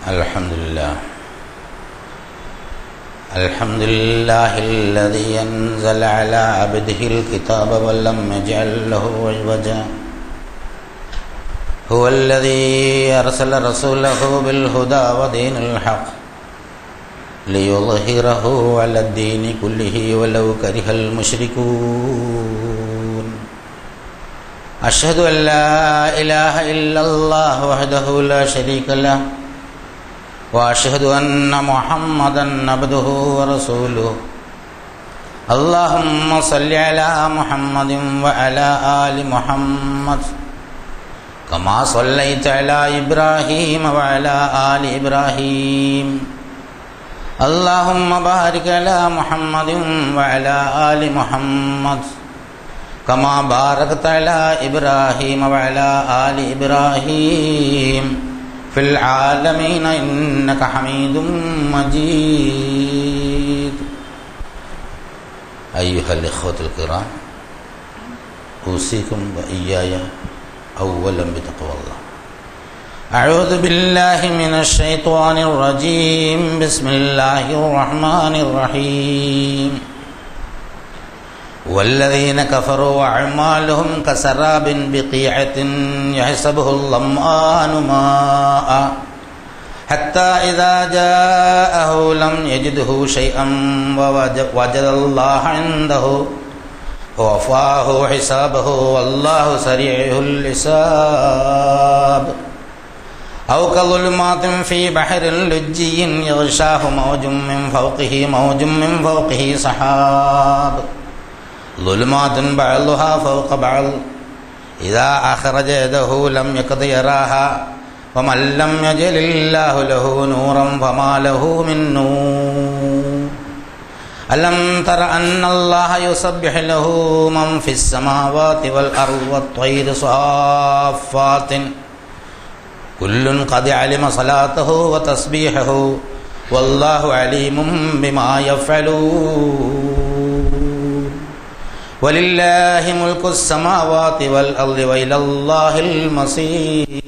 Alhamdulillah. Alhamdulillahilladzi anzala ala abdihil kitaba wa lam yaj'al lahu 'iwaja. Huwallazi arsala rasulahu bil huda wa dinil haqq liyudhhirahu 'ala ad-dini kullihi walau karihal musyrikun. Ashhadu an la ilaha illallah wahdahu la sharika lah wa ashhadu anna Muhammadan abduhu wa rasuluh. Allahumma salli ala Muhammadin wa ala ali Muhammad kama sallaita ala Ibrahim wa ala ali Ibrahim. Allahumma barik ala Muhammadin wa ala ali Muhammad kama barakta ala Ibrahim wa ala ali Ibrahim fil alamin innaka hamidum majid. Ayyuhal ikhwatul kiram, usikum wa iyaya awwalan bitaqwallah. A'udzu billahi minasy syaithanir rajim. Bismillahirrahmanirrahim. والذين كفروا أعمالهم كسراب بقيعة يحسبه الظمآن ماء حتى إذا جاءه لم يجده شيئا ووجد الله عنده ووفاه حسابه والله سريع الحساب. أو كظلمات في بحر لجي يغشاه موج من فوقه سحاب ظلمات بعضها فوق بعض إذا أخرج يده لم يكد يراها ومن لم يجعل الله له نورا فما له من نور. ألم تر أن الله يسبح له من في السماوات والأرض والطير صافات كل قد علم صلاته وتسبيحه والله عليم بما يفعلون. ولله ملك السماوات والأرض وإلى الله المصير.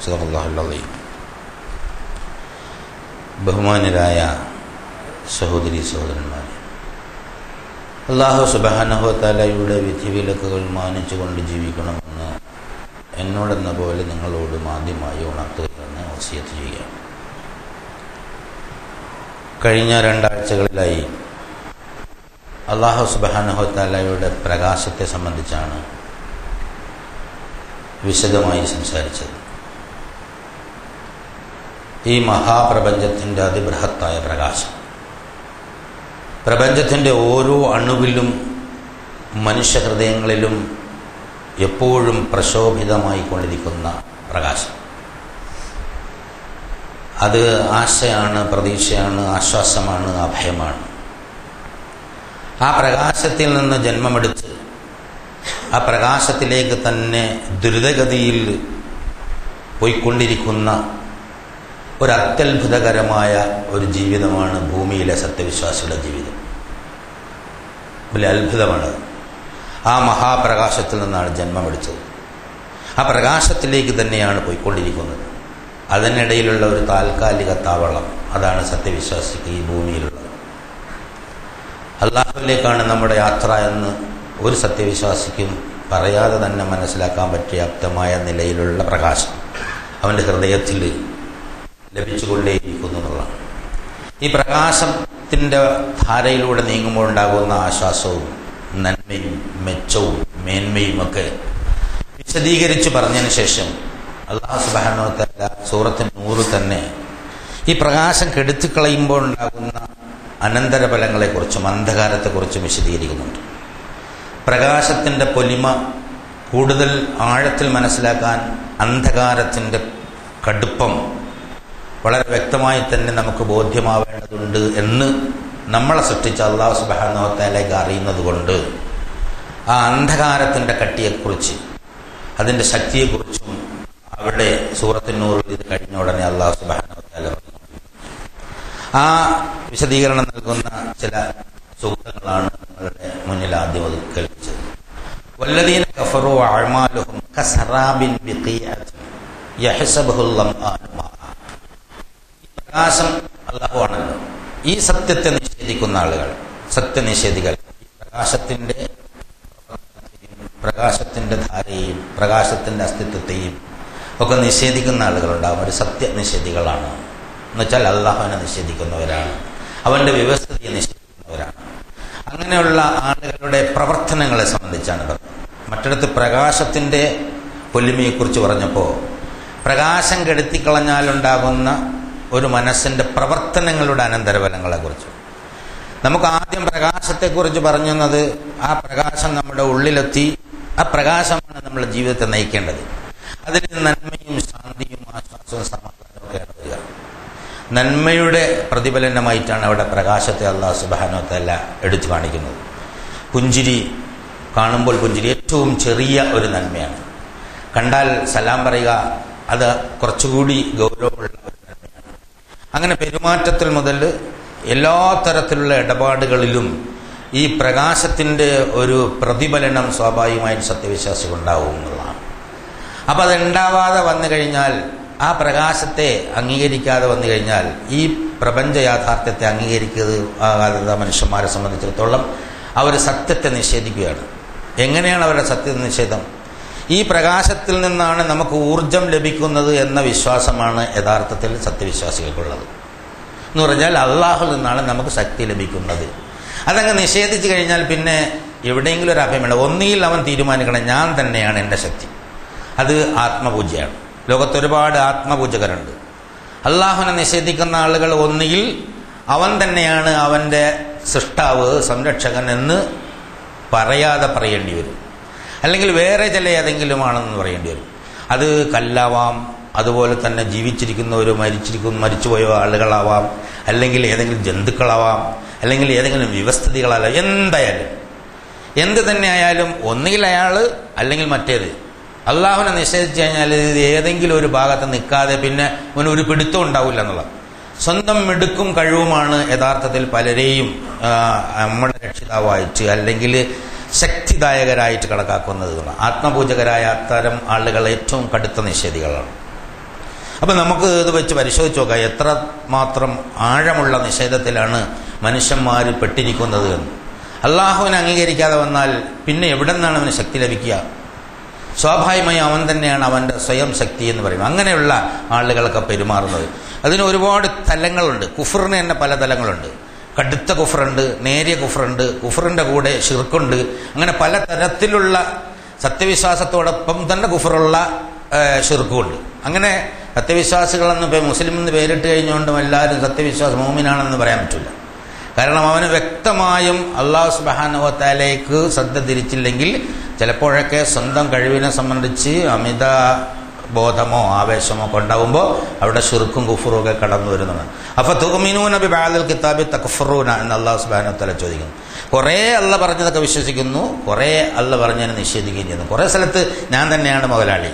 صدق الله العظيم. ബഹുമാനരായ സഹോദരി സഹോദരന്മാരെ, അല്ലാഹു സുബ്ഹാനഹു വ തആലയുടെ വിധിവിലക്കുകൾ മാനിച്ചുകൊണ്ട് ജീവിക്കണമെന്ന് എന്നോടെന്ന പോലെ നിങ്ങളോട് ആദ്യമായി ഉണർത്തുകയെന്ന് വസിയത്ത് ചെയ്യുക. കഴിഞ്ഞ 2 ആഴ്ചകളിലായി അല്ലാഹു സുബ്ഹാനഹു വ തആലയുടെ പ്രകാശത്തെ സംബന്ധിച്ചാണ് വിശദമായി സംസാരിച്ചത്. ഈ മഹാപ്രപഞ്ചത്തിൻ്റെ അതിബൃഹത്തായ പ്രകാശം, പ്രപഞ്ചത്തിൻ്റെ ഓരോ അണുവിലും മനുഷ്യഹൃദയങ്ങളിലും എപ്പോഴും പ്രശോഭിതമായി കൊണ്ടിരിക്കുന്ന പ്രകാശം, അത് ആശയാണ്, പ്രതീക്ഷയാണ്, ആശ്വാസമാണ്, അഭയമാണ്. ആ പ്രകാശത്തിൽ നിന്ന് ജന്മമെടുത്ത് ആ പ്രകാശത്തിലേക്ക് തന്നെ ദ്രുതഗതിയിൽ പോയിക്കൊണ്ടിരിക്കുന്ന ഒരു അത്യത്ഭുതകരമായ ഒരു ജീവിതമാണ് ഭൂമിയിലെ സത്യവിശ്വാസികളുടെ ജീവിതം. വലിയ അത്ഭുതമാണ്. ആ മഹാപ്രകാശത്തിൽ നിന്നാണ് ജന്മമെടുത്തത്. ആ പ്രകാശത്തിലേക്ക് തന്നെയാണ് പോയിക്കൊണ്ടിരിക്കുന്നത്. അതിനിടയിലുള്ള ഒരു താൽക്കാലിക താവളം, അതാണ് സത്യവിശ്വാസിക്ക് ഈ ഭൂമിയിലുള്ളത്. അല്ലാഹുവിലേക്കാണ് നമ്മുടെ യാത്ര എന്ന് ഒരു സത്യവിശ്വാസിക്കും പറയാതെ തന്നെ മനസ്സിലാക്കാൻ പര്യാപ്തമായ നിലയിലുള്ള പ്രകാശം അവൻ്റെ ഹൃദയത്തിൽ ലഭിച്ചുകൊണ്ടേയിരിക്കുന്നു എന്നുള്ളതാണ്. ഈ പ്രകാശത്തിൻ്റെ ധാരയിലൂടെ നീങ്ങുമ്പോൾ ഉണ്ടാകുന്ന ആശ്വാസവും നന്മയും മെച്ചവും മേന്മയും ഒക്കെ വിശദീകരിച്ച് പറഞ്ഞതിന് ശേഷം അല്ലാഹു സുബ്ഹാനഹു വ തആല സൂറത്ത് നൂർ തന്നെ ഈ പ്രകാശം കെടുത്തിക്കളയുമ്പോൾ ഉണ്ടാകുന്ന അനന്തരഫലങ്ങളെക്കുറിച്ചും അന്ധകാരത്തെക്കുറിച്ചും വിശദീകരിക്കുന്നുണ്ട്. പ്രകാശത്തിൻ്റെ പൊലിമ കൂടുതൽ ആഴത്തിൽ മനസ്സിലാക്കാൻ അന്ധകാരത്തിൻ്റെ കടുപ്പം വളരെ വ്യക്തമായി തന്നെ നമുക്ക് ബോധ്യമാവേണ്ടതുണ്ട് എന്ന് നമ്മളെ സൃഷ്ടിച്ച അല്ലാഹു സുബ്ഹാനഹു വ തആലയ്ക്ക് അറിയുന്നത് കൊണ്ട് ആ അന്ധകാരത്തിൻ്റെ കട്ടിയെക്കുറിച്ച്, അതിൻ്റെ ശക്തിയെക്കുറിച്ചും അവിടെ സൂറത്ത് നൂറിൽ ഇത് കഴിഞ്ഞ ഉടനെ അല്ലാഹു സുബ്ഹാനഹു വ തആല ആ വിശദീകരണം നൽകുന്ന ചില സൂക്തങ്ങളാണ് നിങ്ങളുടെ മുന്നിൽ ആദ്യം അത് കേൾപ്പിച്ചത്. വല്ലദീന കഫറു അഅ്മാലുഹും കസറാബിൻ ബിഖീഅത്തിൻ യഹ്സബുഹുൽ ലംആനു മാഅ. പ്രകാശം അല്ലാഹു ആണല്ലോ. ഈ സത്യത്തെ നിഷേധിക്കുന്ന ആളുകൾ, സത്യനിഷേധികൾ, പ്രകാശത്തിന്റെ ധാരയും പ്രകാശത്തിന്റെ അസ്തിത്വത്തെയും ഒക്കെ നിഷേധിക്കുന്ന ആളുകളുണ്ടാകും. ഒരു സത്യനിഷേധികളാണ്. എന്നുവെച്ചാൽ അള്ളാഹുവിനെ നിഷേധിക്കുന്നവരാണ്, അവന്റെ വ്യവസ്ഥയെ നിഷേധിക്കുന്നവരാണ്. അങ്ങനെയുള്ള ആളുകളുടെ പ്രവർത്തനങ്ങളെ സംബന്ധിച്ചാണ് പറഞ്ഞത്. മറ്റിടത്ത് പ്രകാശത്തിന്റെ പൊലിമയെക്കുറിച്ച് പറഞ്ഞപ്പോൾ പ്രകാശം കെടുത്തിക്കളഞ്ഞാലുണ്ടാകുന്ന ഒരു മനസ്സിന്റെ പ്രവർത്തനങ്ങളുടെ അനന്തരഫലങ്ങളെക്കുറിച്ച് നമുക്ക് ആദ്യം പ്രകാശത്തെക്കുറിച്ച് പറഞ്ഞത്, ആ പ്രകാശം നമ്മുടെ ഉള്ളിലെത്തി, ആ പ്രകാശമാണ് നമ്മുടെ ജീവിതത്തെ നയിക്കേണ്ടത്. അതിൽ നന്മയും ശാന്തിയും ആശ്വാസവും സമാധാനവും ഒക്കെയാണ് വരിക. നന്മയുടെ പ്രതിഫലനമായിട്ടാണ് അവിടെ പ്രകാശത്തെ അല്ലാഹു സുബ്ഹാനഹു വ തആല എടുത്തു കാണിക്കുന്നത്. പുഞ്ചിരി, കാണുമ്പോൾ പുഞ്ചിരി ഏറ്റവും ചെറിയ ഒരു നന്മയാണ്. കണ്ടാൽ സലാം പറയുക, അത് കുറച്ചുകൂടി ഗൗരവമുള്ള ഒരു നന്മയാണ്. അങ്ങനെ പെരുമാറ്റത്തിൽ മുതൽ എല്ലാ തരത്തിലുള്ള ഇടപാടുകളിലും ഈ പ്രകാശത്തിന്റെ ഒരു പ്രതിഫലനം സ്വാഭാവികമായും സത്യവിശ്വാസികൾ ഉണ്ടാവും എന്നുള്ളതാണ്. അപ്പം അതുണ്ടാവാതെ വന്നു കഴിഞ്ഞാൽ, ആ പ്രകാശത്തെ അംഗീകരിക്കാതെ വന്നു കഴിഞ്ഞാൽ, ഈ പ്രപഞ്ച യാഥാർത്ഥ്യത്തെ അംഗീകരിക്കാതെ മനുഷ്യന്മാരെ സംബന്ധിച്ചിടത്തോളം അവർ സത്യത്തെ നിഷേധിക്കുകയാണ്. എങ്ങനെയാണ് അവരുടെ സത്യനിഷേധം? ഈ പ്രകാശത്തിൽ നിന്നാണ് നമുക്ക് ഊർജം ലഭിക്കുന്നത് എന്ന വിശ്വാസമാണ് യഥാർത്ഥത്തിൽ സത്യവിശ്വാസികൾക്കുള്ളത്. എന്ന് പറഞ്ഞാൽ അള്ളാഹുവിൽ നിന്നാണ് നമുക്ക് ശക്തി ലഭിക്കുന്നത്. അതങ്ങ് നിഷേധിച്ചു കഴിഞ്ഞാൽ പിന്നെ എവിടെയെങ്കിലും ഒരു അഭയമില്ല. ഒന്നുകിൽ അവൻ തീരുമാനിക്കണം, ഞാൻ തന്നെയാണ് എൻ്റെ ശക്തി. അത് ആത്മപൂജയാണ്. ലോകത്തൊരുപാട് ആത്മപൂജകരുണ്ട്. അള്ളാഹുവിനെ നിഷേധിക്കുന്ന ആളുകൾ ഒന്നുകിൽ അവൻ തന്നെയാണ് അവൻ്റെ സൃഷ്ടാവ്, സംരക്ഷകൻ എന്ന് പറയാതെ പറയേണ്ടി വരും, അല്ലെങ്കിൽ വേറെ ചില ഏതെങ്കിലുമാണെന്ന് പറയേണ്ടി വരും. അത് കല്ലാവാം, അതുപോലെ തന്നെ ജീവിച്ചിരിക്കുന്നവരോ മരിച്ചുപോയ ആളുകളാവാം, അല്ലെങ്കിൽ ഏതെങ്കിലും ജന്തുക്കളാവാം, അല്ലെങ്കിൽ ഏതെങ്കിലും വ്യവസ്ഥിതികളാവാം. എന്തായാലും എന്ത് തന്നെ ആയാലും ഒന്നുകിൽ അയാൾ അല്ലെങ്കിൽ മറ്റേത്. അള്ളാഹുവിനെ നിഷേധിച്ചു കഴിഞ്ഞാൽ ഏതെങ്കിലും ഒരു ഭാഗത്ത് നിൽക്കാതെ പിന്നെ ഒരു പിടുത്തം ഉണ്ടാവില്ല എന്നുള്ള സ്വന്തം മിടുക്കും കഴിവുമാണ് യഥാർത്ഥത്തിൽ പലരെയും നമ്മുടെ രക്ഷിതാവായിട്ട് അല്ലെങ്കിൽ ശക്തിദായകരായിട്ട് കണക്കാക്കുന്നത്. ആത്മപൂജകരായ അത്തരം ആളുകൾ ഏറ്റവും കടുത്ത നിഷേധികളാണ്. അപ്പം നമുക്ക് ഇത് വെച്ച് പരിശോധിച്ച് നോക്കാം, എത്ര മാത്രം ആഴമുള്ള നിഷേധത്തിലാണ് മനുഷ്യന്മാർ പെട്ടിരിക്കുന്നത് എന്ന്. അള്ളാഹുവിനെ അംഗീകരിക്കാതെ വന്നാൽ പിന്നെ എവിടെ നിന്നാണ് അവന് ശക്തി ലഭിക്കുക? സ്വാഭാവികമായി അവൻ തന്നെയാണ് അവൻ്റെ സ്വയം ശക്തി എന്ന് പറയും. അങ്ങനെയുള്ള ആളുകളൊക്കെ പെരുമാറുന്നത്. അതിന് ഒരുപാട് തലങ്ങളുണ്ട്. കുഫറിന് തന്നെ പല തലങ്ങളുണ്ട്. കടുത്ത കുഫറുണ്ട്, നേരിയ കുഫറുണ്ട്, കുഫറിൻ്റെ കൂടെ ഷിർക്കുണ്ട്. അങ്ങനെ പല തരത്തിലുള്ള സത്യവിശ്വാസത്തോടൊപ്പം തന്നെ കുഫറുള്ള ഷിർക്കുമുണ്ട്. അങ്ങനെ സത്യവിശ്വാസികളെന്ന് മുസ്ലിം എന്ന് പേരിട്ട് കഴിഞ്ഞുകൊണ്ടും എല്ലാവരും സത്യവിശ്വാസ മോമിനാണെന്ന് പറയാൻ പറ്റില്ല. കാരണം അവന് വ്യക്തമായും അല്ലാഹു സുബ്ഹാനഹു വ തആലയ്ക്ക് ശ്രദ്ധ തിരിച്ചില്ലെങ്കിൽ ചിലപ്പോഴൊക്കെ സ്വന്തം കഴിവിനെ സംബന്ധിച്ച് അമിത ബോധമോ ആവേശമോ ഒക്കെ ഉണ്ടാകുമ്പോൾ അവിടെ ഷിർക്കും കുഫറും ഒക്കെ കടന്നു വരുന്നതാണ്. അപ്പൊ തുഅ്മിനൂന ബിബഅദിൽ കിതാബി തക്ഫുറൂന എന്ന് അല്ലാഹു സുബ്ഹാനഹു വ തആല ചോദിക്കുന്നു. കുറേ അല്ല പറഞ്ഞതൊക്കെ വിശ്വസിക്കുന്നു, കുറേ അല്ല പറഞ്ഞതിനെ നിഷേധിക്കുകയും ചെയ്യുന്നു. കുറേ സ്ഥലത്ത് ഞാൻ തന്നെയാണ് മുതലാളി,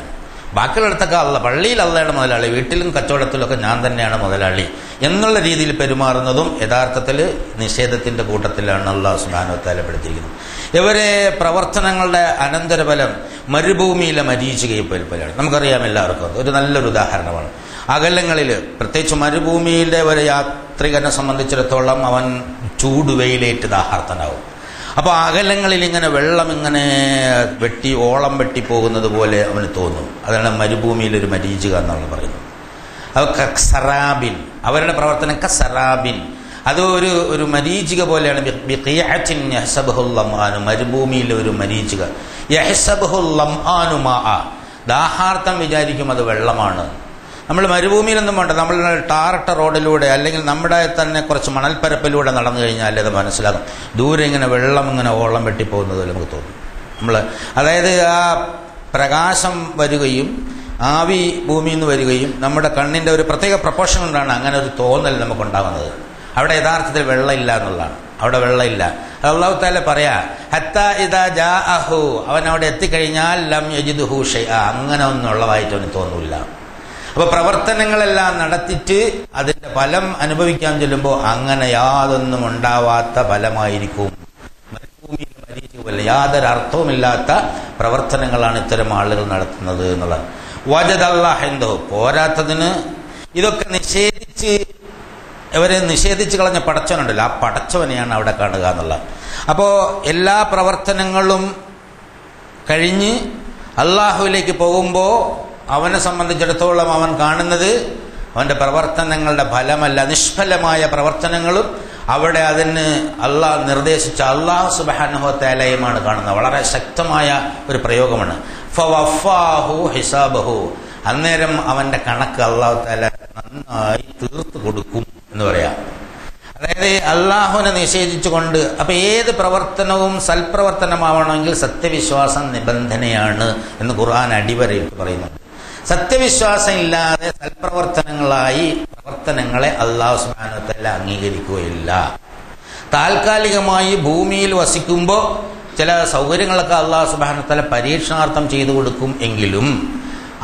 ബാക്കിയുള്ളിടത്തൊക്കെ അല്ല, പള്ളിയിൽ അള്ളയാണ് മുതലാളി, വീട്ടിലും കച്ചവടത്തിലൊക്കെ ഞാൻ തന്നെയാണ് മുതലാളി എന്നുള്ള രീതിയിൽ പെരുമാറുന്നതും യഥാർത്ഥത്തിൽ നിഷേധത്തിന്റെ കൂട്ടത്തിലാണ് അല്ലാഹു സുബ്ഹാനഹു വ തആല പെടുത്തിയിരിക്കുന്നത്. ഇവരെ പ്രവർത്തനങ്ങളുടെ അനന്തരഫലം മരുഭൂമിയിലെ മരീചികയെ പോലെയാണ്. നമുക്കറിയാം എല്ലാവർക്കും. ഒരു നല്ലൊരു ഉദാഹരണമാണ്. അകലങ്ങളിൽ, പ്രത്യേകിച്ച് മരുഭൂമിയിലെ ഒരു യാത്രികനെ സംബന്ധിച്ചിടത്തോളം അവൻ ചൂടുവെയിലേറ്റ് ദാഹാർത്തനാവും. അപ്പോൾ അകലങ്ങളിൽ ഇങ്ങനെ വെള്ളം ഇങ്ങനെ ഓളം വെട്ടി പോകുന്നത് പോലെ അവന് തോന്നും. അതാണ് മരുഭൂമിയിലൊരു മരീചിക എന്നാണ് പറയുന്നത്. അത് കസറാബിൻ, അവരുടെ പ്രവർത്തനം കസറാബിൻ, അത് ഒരു മരീചിക പോലെയാണ്. മരുഭൂമിയിലെ ഒരു മരീചിക. ദാഹാർത്ഥം വിചാരിക്കും അത് വെള്ളമാണ്. നമ്മൾ മരുഭൂമിയിലൊന്നും വേണ്ട, നമ്മൾ ടാറിട്ട റോഡിലൂടെ അല്ലെങ്കിൽ നമ്മുടെ തന്നെ കുറച്ച് മണൽപ്പരപ്പിലൂടെ നടന്നു കഴിഞ്ഞാൽ അത് മനസ്സിലാകും. ദൂരെ ഇങ്ങനെ വെള്ളം ഇങ്ങനെ ഓളം വെട്ടിപ്പോകുന്നത് നമുക്ക് തോന്നും. അതായത് ആ പ്രകാശം വരികയും ആവി ഭൂമിയിൽ നിന്ന് വരികയും നമ്മുടെ കണ്ണിൻ്റെ ഒരു പ്രത്യേക പ്രൊപ്പോർഷൻ കൊണ്ടാണ് അങ്ങനെ ഒരു തോന്നൽ നമുക്കുണ്ടാകുന്നത്. അവിടെ യഥാർത്ഥത്തിൽ വെള്ളമില്ല എന്നുള്ളതാണ്. അവിടെ വെള്ളമില്ല. അല്ലാഹു തആല പറയാ ഹത്താ ഇദാ ജാഅഹു, അവൻ അവിടെ എത്തിക്കഴിഞ്ഞാൽ ലം യജിദുഹു ഷൈഅ, അങ്ങനെ ഒന്നുള്ളതായിട്ട് അവന് തോന്നില്ല. അപ്പൊ പ്രവർത്തനങ്ങളെല്ലാം നടത്തിയിട്ട് അതിന്റെ ഫലം അനുഭവിക്കാൻ ചെല്ലുമ്പോൾ അങ്ങനെ യാതൊന്നും ഉണ്ടാവാത്ത ഫലമായിരിക്കും. മരുഭൂമിയിൽ മരീചിക പോലെ യാതൊരു അർത്ഥവുമില്ലാത്ത പ്രവർത്തനങ്ങളാണ് ഇത്തരം ആളുകൾ നടത്തുന്നത് എന്നുള്ളത്. വജദല്ലാഹ ഇൻദഹു. പോരാത്തതിന് ഇതൊക്കെ ഇവരെ നിഷേധിച്ച് കളഞ്ഞ പടച്ചവനുണ്ടല്ലോ, ആ പടച്ചവനെയാണ് അവിടെ കാണുക എന്നുള്ളത്. അപ്പോൾ എല്ലാ പ്രവർത്തനങ്ങളും കഴിഞ്ഞ് അള്ളാഹുവിലേക്ക് പോകുമ്പോൾ അവനെ സംബന്ധിച്ചിടത്തോളം അവൻ കാണുന്നത് അവൻ്റെ പ്രവർത്തനങ്ങളുടെ ഫലമല്ല, നിഷ്ഫലമായ പ്രവർത്തനങ്ങളും അവിടെ അതിന് അള്ളാഹ് നിർദ്ദേശിച്ച അള്ളാഹു സുബ്ഹാനഹു വ തആലയുമാണ് കാണുന്നത്. വളരെ ശക്തമായ ഒരു പ്രയോഗമാണ്. ഫവഫാഹു ഹിസാബഹു. അന്നേരം അവന്റെ കണക്ക് അള്ളാഹു തആല നന്നായി തീർത്തു കൊടുക്കും എന്ന് പറയാം. അതായത് അള്ളാഹുവിനെ നിഷേധിച്ചുകൊണ്ട്, അപ്പൊ ഏത് പ്രവർത്തനവും സൽപ്രവർത്തനമാവണമെങ്കിൽ സത്യവിശ്വാസം നിബന്ധനയാണ് എന്ന് ഖുർആൻ അടിവരയിട്ട് പറയുന്നുണ്ട്. സത്യവിശ്വാസം ഇല്ലാതെ പ്രവർത്തനങ്ങളെ അള്ളാഹു സുബ്ഹാനഹു വ തആല അംഗീകരിക്കുകയില്ല. താൽക്കാലികമായി ഭൂമിയിൽ വസിക്കുമ്പോൾ ചില സൗകര്യങ്ങളൊക്കെ അള്ളാഹു സുബ്ഹാനഹു വ തആല പരീക്ഷണാർത്ഥം ചെയ്തു കൊടുക്കും എങ്കിലും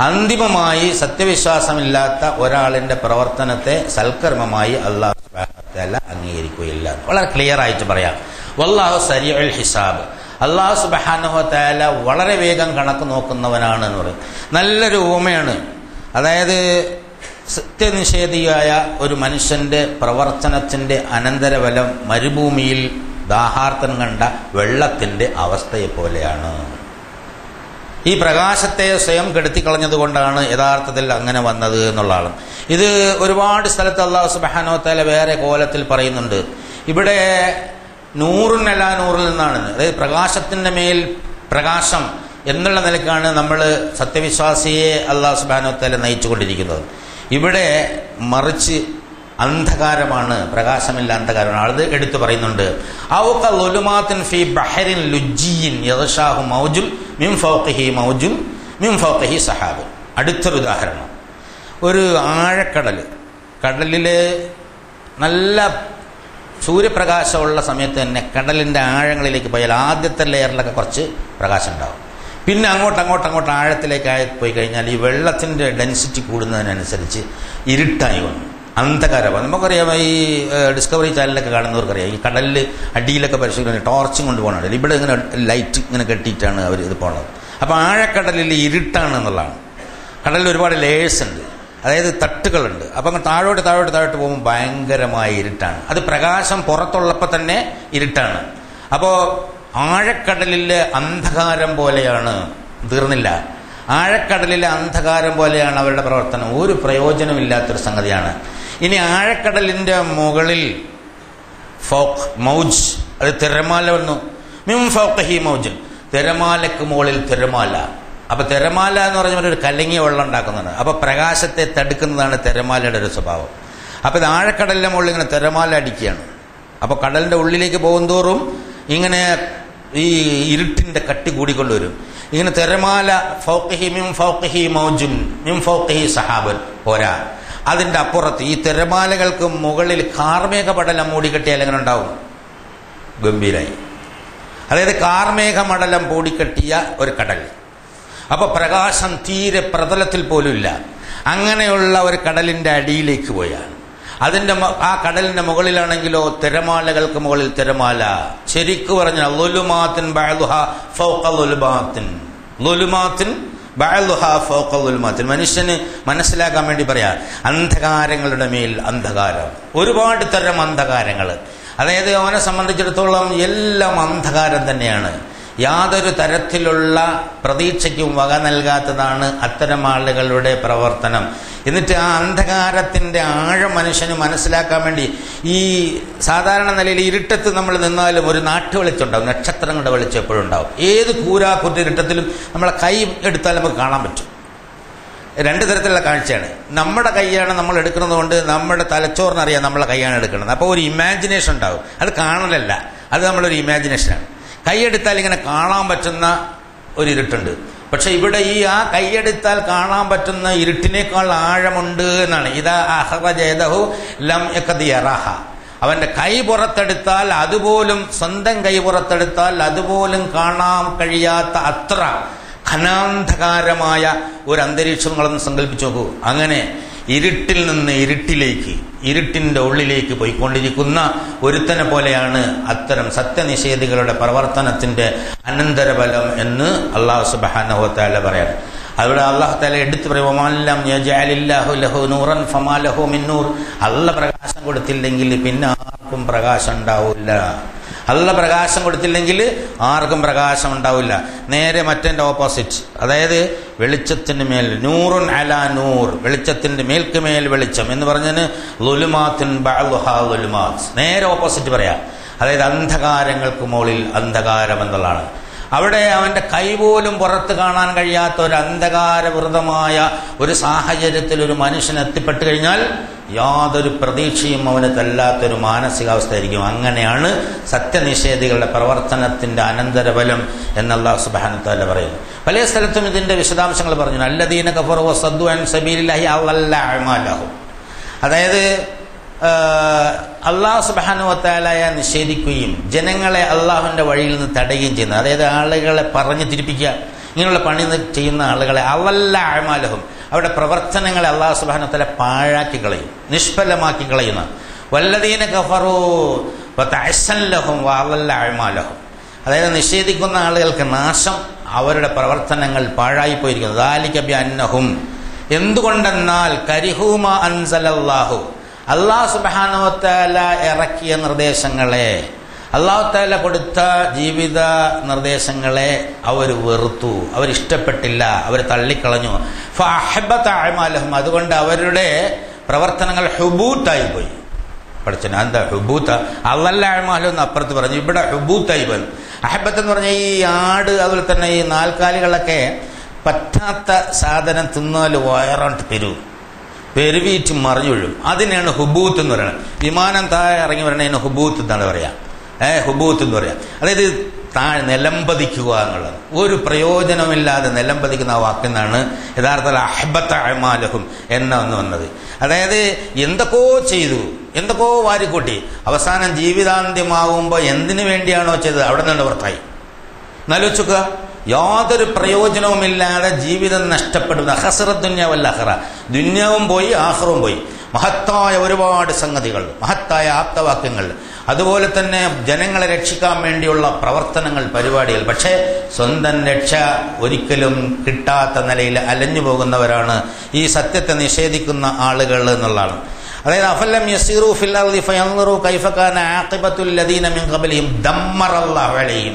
അന്തിമമായി സത്യവിശ്വാസമില്ലാത്ത ഒരാളിന്റെ പ്രവർത്തനത്തെ സൽക്കർമ്മമായി അള്ളാഹു സുബ്ഹാനഹു വ തആല അംഗീകരിക്കുകയില്ല. വളരെ ക്ലിയർ ആയിട്ട് പറയാം. വല്ലാഹു സരീഉൽ ഹിസാബ്. അള്ളാഹു സുബ്ഹാനഹു വ തആല വളരെ വേഗം കണക്ക് നോക്കുന്നവനാണ് എന്ന് പറയും. നല്ലൊരു ഉപമയാണ്. അതായത് സത്യനിഷേധിയായ ഒരു മനുഷ്യന്റെ പ്രവർത്തനത്തിന്റെ അനന്തരഫലം മരുഭൂമിയിൽ ദാഹാർത്തം കണ്ട വെള്ളത്തിന്റെ അവസ്ഥയെ പോലെയാണ്. ഈ പ്രകാശത്തെ സ്വയം കെടുത്തിക്കളഞ്ഞതുകൊണ്ടാണ് യഥാർത്ഥത്തിൽ അങ്ങനെ വന്നത് എന്നുള്ളതാണ്. ഇത് ഒരുപാട് സ്ഥലത്ത് അല്ലാഹു സുബ്ഹാനഹു വ തആല വേറെ കോലത്തിൽ പറയുന്നുണ്ട്. ഇവിടെ നൂറുൻ അലാ നൂറിൽ നിന്നാണ്, അതായത് പ്രകാശത്തിന്റെ മേൽ പ്രകാശം എന്നുള്ള നിലക്കാണ് നമ്മൾ സത്യവിശ്വാസിയെ അല്ലാഹു സുബ്ഹാനഹു വ തആല നയിച്ചുകൊണ്ടിരിക്കുന്നത്. ഇവിടെ മറിച്ച് അന്ധകാരമാണ്, പ്രകാശമില്ല, അന്ധകാരമാണ്. അത് എടുത്തു പറയുന്നുണ്ട്. ഔക ളുലുമാത്തിൻ ഫീ ബഹരിൻ ലുജ്ജിയിൻ യഗ്ശാഹു മൗജുൻ മിൻ ഫൗഖിഹി മൗജുൻ മിൻ ഫൗഖിഹി സഹാബ്. അടുത്തൊരു ഉദാഹരണം, ഒരു കടലിലെ നല്ല സൂര്യപ്രകാശമുള്ള സമയത്ത് തന്നെ കടലിന്റെ ആഴങ്ങളിലേക്ക് പോയാൽ ആദ്യത്തെ ലെയറിലൊക്കെ കുറച്ച് പ്രകാശം ഉണ്ടാവും. പിന്നെ അങ്ങോട്ട് ആഴത്തിലേക്കായി പോയി കഴിഞ്ഞാൽ ഈ വെള്ളത്തിന്റെ ഡെൻസിറ്റി കൂടുന്നതിനനുസരിച്ച് ഇരുട്ടായി വന്നു, അന്ധകാരമാണ്. നമുക്കറിയാം, ഈ ഡിസ്കവറി ചാനലൊക്കെ കാണുന്നവർക്കറിയാം, ഈ കടലിൽ അടിയിലൊക്കെ പരിശോധിക്കുന്നത് ടോർച്ചും കൊണ്ട് പോകണമല്ലോ. ഇവിടെ ഇങ്ങനെ ലൈറ്റ് ഇങ്ങനെ കെട്ടിയിട്ടാണ് അവർ ഇത് പോണത്. അപ്പോൾ ആഴക്കടലിൽ ഇരുട്ടാണ് എന്നുള്ളതാണ്. കടലിൽ ഒരുപാട് ലേയേഴ്സ് ഉണ്ട്, അതായത് തട്ടുകളുണ്ട്. അപ്പം താഴോട്ട് പോകുമ്പോൾ ഭയങ്കരമായ ഇരുട്ടാണ്. അത് പ്രകാശം പുറത്തുള്ളപ്പോൾ തന്നെ ഇരുട്ടാണ്. അപ്പോൾ ആഴക്കടലിലെ അന്ധകാരം പോലെയാണ്, തീർന്നില്ല. ആഴക്കടലിലെ അന്ധകാരം പോലെയാണ് അവരുടെ പ്രവർത്തനം. ഒരു പ്രയോജനമില്ലാത്തൊരു സംഗതിയാണ്. ഇനി ആഴക്കടലിന്റെ മുകളിൽ മൗജ്, അത് തിരമാല വന്നു. മിൻ ഫൗഖിഹി മൗജുൻ, തിരമാലക്ക് മുകളിൽ തിരമാല. അപ്പൊ തിരമാല എന്ന് പറഞ്ഞാൽ ഒരു കലങ്ങിയ വെള്ളം ഉണ്ടാക്കുന്നതാണ്. അപ്പൊ പ്രകാശത്തെ തടുക്കുന്നതാണ് തിരമാലയുടെ ഒരു സ്വഭാവം. അപ്പൊ ഇത് ആഴക്കടലിന്റെ മുകളിൽ ഇങ്ങനെ തിരമാല അടിക്കുകയാണ്. അപ്പൊ കടലിന്റെ ഉള്ളിലേക്ക് പോകുന്തോറും ഇങ്ങനെ ഈ ഇരുട്ടിന്റെ കട്ടി കൂടിക്കൊണ്ടുവരും. ഇങ്ങനെ തിരമാല ഫൗഖിഹി മിൻ ഫൗഖിഹി മൗജുൻ മിൻ ഫൗഖിഹി സഹാബൻ പോരാ, അതിന്റെ അപ്പുറത്ത് ഈ തിരമാലകൾക്ക് മുകളിൽ കാർമേഘ പടലം മൂടിക്കെട്ടിയാൽ എങ്ങനെ ഉണ്ടാവും? ഗംഭീരായി. അതായത് കാർമേഘ മടലം മൂടിക്കെട്ടിയ ഒരു കടൽ. അപ്പൊ പ്രകാശം തീരെ പ്രതലത്തിൽ പോലും ഇല്ല. അങ്ങനെയുള്ള ഒരു കടലിന്റെ അടിയിലേക്ക് പോയാൽ ആ കടലിന്റെ മുകളിലാണെങ്കിലോ തിരമാലകൾക്ക് മുകളിൽ തിരമാല. ശരിക്കു പറഞ്ഞാൽ ളുലുമാത്തിൻ ബഅ്ദുഹാ ഫൗഖ ളുലുമാത്തിൻ, ളുലുമാത്തിൻ ബഅ്ദുഹാ ഫൗഖ ളുലുമാത്തിൻ. മനുഷ്യന് മനസ്സിലാക്കാൻ വേണ്ടി പറയാ, അന്ധകാരങ്ങളുടെ മേൽ അന്ധകാരം, ഒരുപാട് തരം അന്ധകാരങ്ങൾ. അതായത് അവനെ സംബന്ധിച്ചിടത്തോളം എല്ലാം അന്ധകാരം തന്നെയാണ്. യാതൊരു തരത്തിലുള്ള പ്രതീക്ഷയ്ക്കും വക നൽകാത്തതാണ് അത്തരം ആളുകളുടെ പ്രവർത്തനം. എന്നിട്ട് ആ അന്ധകാരത്തിന്റെ ആഴം മനുഷ്യന് മനസ്സിലാക്കാൻ വേണ്ടി ഈ സാധാരണ നിലയിൽ ഇരുട്ടത്ത് നമ്മൾ നിന്നാലും ഒരു നാട്ടുവെളിച്ചുണ്ടാവും, നക്ഷത്രങ്ങളുടെ വെളിച്ചം എപ്പോഴും ഉണ്ടാവും. ഏത് കൂരാക്കുറ്റിരുട്ടത്തിലും നമ്മളെ കൈ എടുത്താൽ നമുക്ക് കാണാൻ പറ്റും. രണ്ട് തരത്തിലുള്ള കാഴ്ചയാണ്. നമ്മുടെ കൈയാണ് നമ്മൾ എടുക്കുന്നത് കൊണ്ട് നമ്മുടെ തലച്ചോറിനറിയാം നമ്മളെ കൈയാണ് എടുക്കുന്നത്. അപ്പോൾ ഒരു ഇമാജിനേഷൻ ഉണ്ടാവും. അത് കാണലല്ല, അത് നമ്മളൊരു ഇമാജിനേഷനാണ്. കൈയെടുത്താൽ ഇങ്ങനെ കാണാൻ പറ്റുന്ന ഒരു ഇരുട്ടുണ്ട്. പക്ഷെ ഇവിടെ ആ കൈയെടുത്താൽ കാണാൻ പറ്റുന്ന ഇരുട്ടിനേക്കാൾ ആഴമുണ്ട് എന്നാണ്. ഇതാ അഖറജ യദഹു ലം യഖദി യറാഹ. അവന്റെ കൈ പുറത്തെടുത്താൽ അതുപോലും, സ്വന്തം കൈ പുറത്തെടുത്താൽ അതുപോലും കാണാൻ കഴിയാത്ത അത്ര ഘനാന്ധകാരമായ ഒരു അന്തരീക്ഷം നിങ്ങളൊന്ന് സങ്കല്പിച്ചു നോക്കൂ. അങ്ങനെ ഇരുട്ടിൽ നിന്ന് ഇരുട്ടിലേക്ക്, ഇരുട്ടിന്റെ ഉള്ളിലേക്ക് പോയിക്കൊണ്ടിരിക്കുന്ന ഒരുത്തനെ പോലെയാണ് അത്തരം സത്യനിഷേധികളുടെ പ്രവർത്തനത്തിന്റെ അനന്തരഫലം എന്ന് അല്ലാഹു സുബ്ഹാനഹു വ തആല പറയാണ്. അവിടെ അല്ലാഹു തആല എടുത്തു പറയും വമല്ലം യജഅലില്ലാഹു ലഹു നൂറൻ ഫമാ ലഹു മിൻ നൂർ. അല്ലാഹ് പ്രകാശം കൊടുത്തില്ലെങ്കിൽ പിന്നെ ആർക്കും പ്രകാശം ഉണ്ടാവില്ല. അല്ലാഹ് പ്രകാശം കൊടുത്തില്ലെങ്കിൽ ആർക്കും പ്രകാശം ഉണ്ടാവില്ല. നേരെ മറ്റേന്റെ ഓപ്പോസിറ്റ്, അതായത് വെളിച്ചത്തിന് മേൽ നൂറുൻ അലാ നൂർ, വെളിച്ചത്തിന്റെ മേൽക്കുമേൽ വെളിച്ചം എന്ന് പറഞ്ഞതിന് ളുലുമാത്തുൻ ബഅ്ളുഹാ ളുലുമാത്ത്, നേരെ ഓപ്പോസിറ്റ് പറയാം. അതായത് അന്ധകാരങ്ങൾക്ക് മുകളിൽ അന്ധകാരം എന്നുള്ളതാണ്. അവിടെ അവന്റെ കൈപോലും പുറത്ത് കാണാൻ കഴിയാത്ത ഒരു അന്ധകാരവൃതമായ ഒരു സാഹചര്യത്തിൽ ഒരു മനുഷ്യൻ എത്തിപ്പെട്ടു കഴിഞ്ഞാൽ യാതൊരു പ്രതീക്ഷയും അവന് തല്ലാത്തൊരു മാനസികാവസ്ഥയായിരിക്കും. അങ്ങനെയാണ് സത്യനിഷേധികളുടെ പ്രവർത്തനത്തിന്റെ അനന്തരഫലം എന്ന് അല്ലാഹു സുബ്ഹാനഹു വ തആല പറയുന്നു. പല സ്ഥലത്തും ഇതിന്റെ വിശദാംശങ്ങൾ പറഞ്ഞു. അല്ലദീന കഫറു വസദ്ദു അൻ സബീലില്ലാഹി അളല്ല അഅമാലഹും. അതായത് അല്ലാഹു സുബ്ഹാനഹു വ തആലയെ നിഷേധിക്കുകയും ജനങ്ങളെ അള്ളാഹുവിന്റെ വഴിയിൽ നിന്ന് തടയുകയും ചെയ്യുന്നത്, അതായത് ആളുകളെ പറഞ്ഞു തിരിപ്പിക്കുക, ഇങ്ങനെയുള്ള പണി ചെയ്യുന്ന ആളുകളെ അളല്ല അഅമാലഹും, അവരുടെ പ്രവർത്തനങ്ങളെ അല്ലാഹു സുബ്ഹാനഹു വ തആല പാഴാക്കി കളയും, നിഷ്ഫലമാക്കി കളയുന്ന. വല്ലദീന കഫറു വതഅസ്സൻ ലഹും വഅളല്ല അഅമാലഹും, അതായത് നിഷേധിക്കുന്ന ആളുകൾക്ക് നാശം, അവരുടെ പ്രവർത്തനങ്ങൾ പാഴായി പോയിരിക്കുന്നു. ദാലിക ബിഅന്നഹും, എന്തുകൊണ്ടെന്നാൽ കരിഹൂമ അൻസലല്ലാഹു, അല്ലാഹു സുബ്ഹാനഹു വ തആല ഇറക്കിയ നിർദ്ദേശങ്ങളെ, അല്ലാഹു തആല കൊടുത്ത ജീവിത നിർദ്ദേശങ്ങളെ അവർ വെറുത്തു, അവരിഷ്ടപ്പെട്ടില്ല, അവർ തള്ളിക്കളഞ്ഞു. ഫഅഹബത അഅമാലഹും, അതുകൊണ്ട് അവരുടെ പ്രവർത്തനങ്ങൾ ഹുബൂത്തായി പോയി. പഠിച്ചന എന്താ ഹുബൂത്ത? അളല്ല അഅമാലഹും എന്ന് അപ്പുറത്ത് പറഞ്ഞു, ഇവിടെ ഹുബൂത്തായി പോയി. അഹബത്ത് എന്ന് പറഞ്ഞാൽ ഈ ആട് അതുപോലെ തന്നെ ഈ നാൽക്കാലികളൊക്കെ പറ്റാത്ത സാധനം തിന്നാൽ വയറാണ്ട് പെരുവീറ്റ് മറിഞ്ഞു വീഴും. അതിനെയാണ് ഹുബൂത്ത് എന്ന് പറയുന്നത്. വിമാനം താഴെ ഇറങ്ങി വരണതിന് ഹുബൂത്ത് എന്നാണ് പറയാ. ഹുബൂത്ത് എന്ന് പറയാം. അതായത് നിലംപതിക്കുക എന്നുള്ളത്, ഒരു പ്രയോജനമില്ലാതെ നിലംപതിക്കുന്ന ആ വാക്കെന്നാണ് യഥാർത്ഥത്തിൽ അഹബത്ത അഅമാലഹും എന്നൊന്ന് വന്നത്. അതായത് എന്തൊക്കെയോ ചെയ്തു, എന്തൊക്കെയോ വാരിക്കൂട്ടി, അവസാനം ജീവിതാന്ത്യമാകുമ്പോൾ എന്തിനു വേണ്ടിയാണോ ചെയ്തത് അവിടെ നിന്ന് പുറത്തായി. എന്നാലോചിക്കുക, യാതൊരു പ്രയോജനവുമില്ലാതെ ജീവിതം നഷ്ടപ്പെടുന്ന ഖസറദ്ദുന്യ വൽ ആഖിറ, ദുന്യാവും പോയി ആഖിറവും പോയി. മഹത്തായ ഒരുപാട് സംഗതികൾ, മഹത്തായ ആപ്തവാക്യങ്ങൾ, അതുപോലെ തന്നെ ജനങ്ങളെ രക്ഷിക്കാൻ വേണ്ടിയുള്ള പ്രവർത്തനങ്ങൾ, പരിപാടികൾ, പക്ഷേ സ്വന്തം രക്ഷ ഒരിക്കലും കിട്ടാത്ത നിലയിൽ അലഞ്ഞു പോകുന്നവരാണ് ഈ സത്യത്തെ നിഷേധിക്കുന്ന ആളുകൾ എന്നുള്ളതാണ്. അതായത് അഫലം യസീറു ഫിൽ അർളി ഫയൻദുറു കൈഫ കാന ആഖിബത്തുൽ ലദീന മിൻ ഖബലിഹിം ദമ്മറല്ലാഹു അലൈഹിം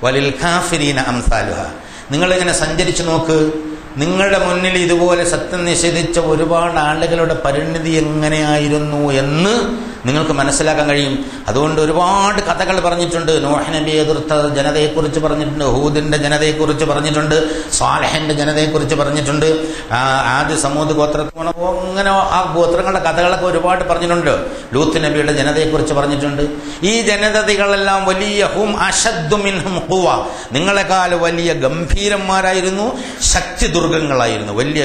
വലിൽ കാഫിരീന അംസാലുഹാ. നിങ്ങളിങ്ങനെ സഞ്ചരിച്ചു നോക്ക്, നിങ്ങളുടെ മുന്നിൽ ഇതുപോലെ സത്യം നിഷേധിച്ച ഒരുപാട് ആളുകളുടെ പരിണിതി എങ്ങനെയായിരുന്നു എന്ന് നിങ്ങൾക്ക് മനസ്സിലാക്കാൻ കഴിയും. അതുകൊണ്ട് ഒരുപാട് കഥകൾ പറഞ്ഞിട്ടുണ്ട്. നോഹ് നബിയെ എതിർത്ത ജനതയെക്കുറിച്ച് പറഞ്ഞിട്ടുണ്ട്, ഹൂദിന്റെ ജനതയെക്കുറിച്ച് പറഞ്ഞിട്ടുണ്ട്, സ്വാലിഹിന്റെ ജനതയെക്കുറിച്ച് പറഞ്ഞിട്ടുണ്ട്, ആദ്യ സമൂദ് ഗോത്രത്തിൽ അങ്ങനെ ആ ഗോത്രങ്ങളുടെ കഥകളൊക്കെ ഒരുപാട് പറഞ്ഞിട്ടുണ്ട്. ലൂത്ത് നബിയുടെ ജനതയെക്കുറിച്ച് പറഞ്ഞിട്ടുണ്ട്. ഈ ജനതകളെല്ലാം വലിയ ഹും അശദ്ദു മിൻഹും ഖുവ, നിങ്ങളെക്കാൾ വലിയ ഗംഭീരന്മാരായിരുന്നു, ശക്തി ദുർഗങ്ങളായിരുന്നു, വലിയ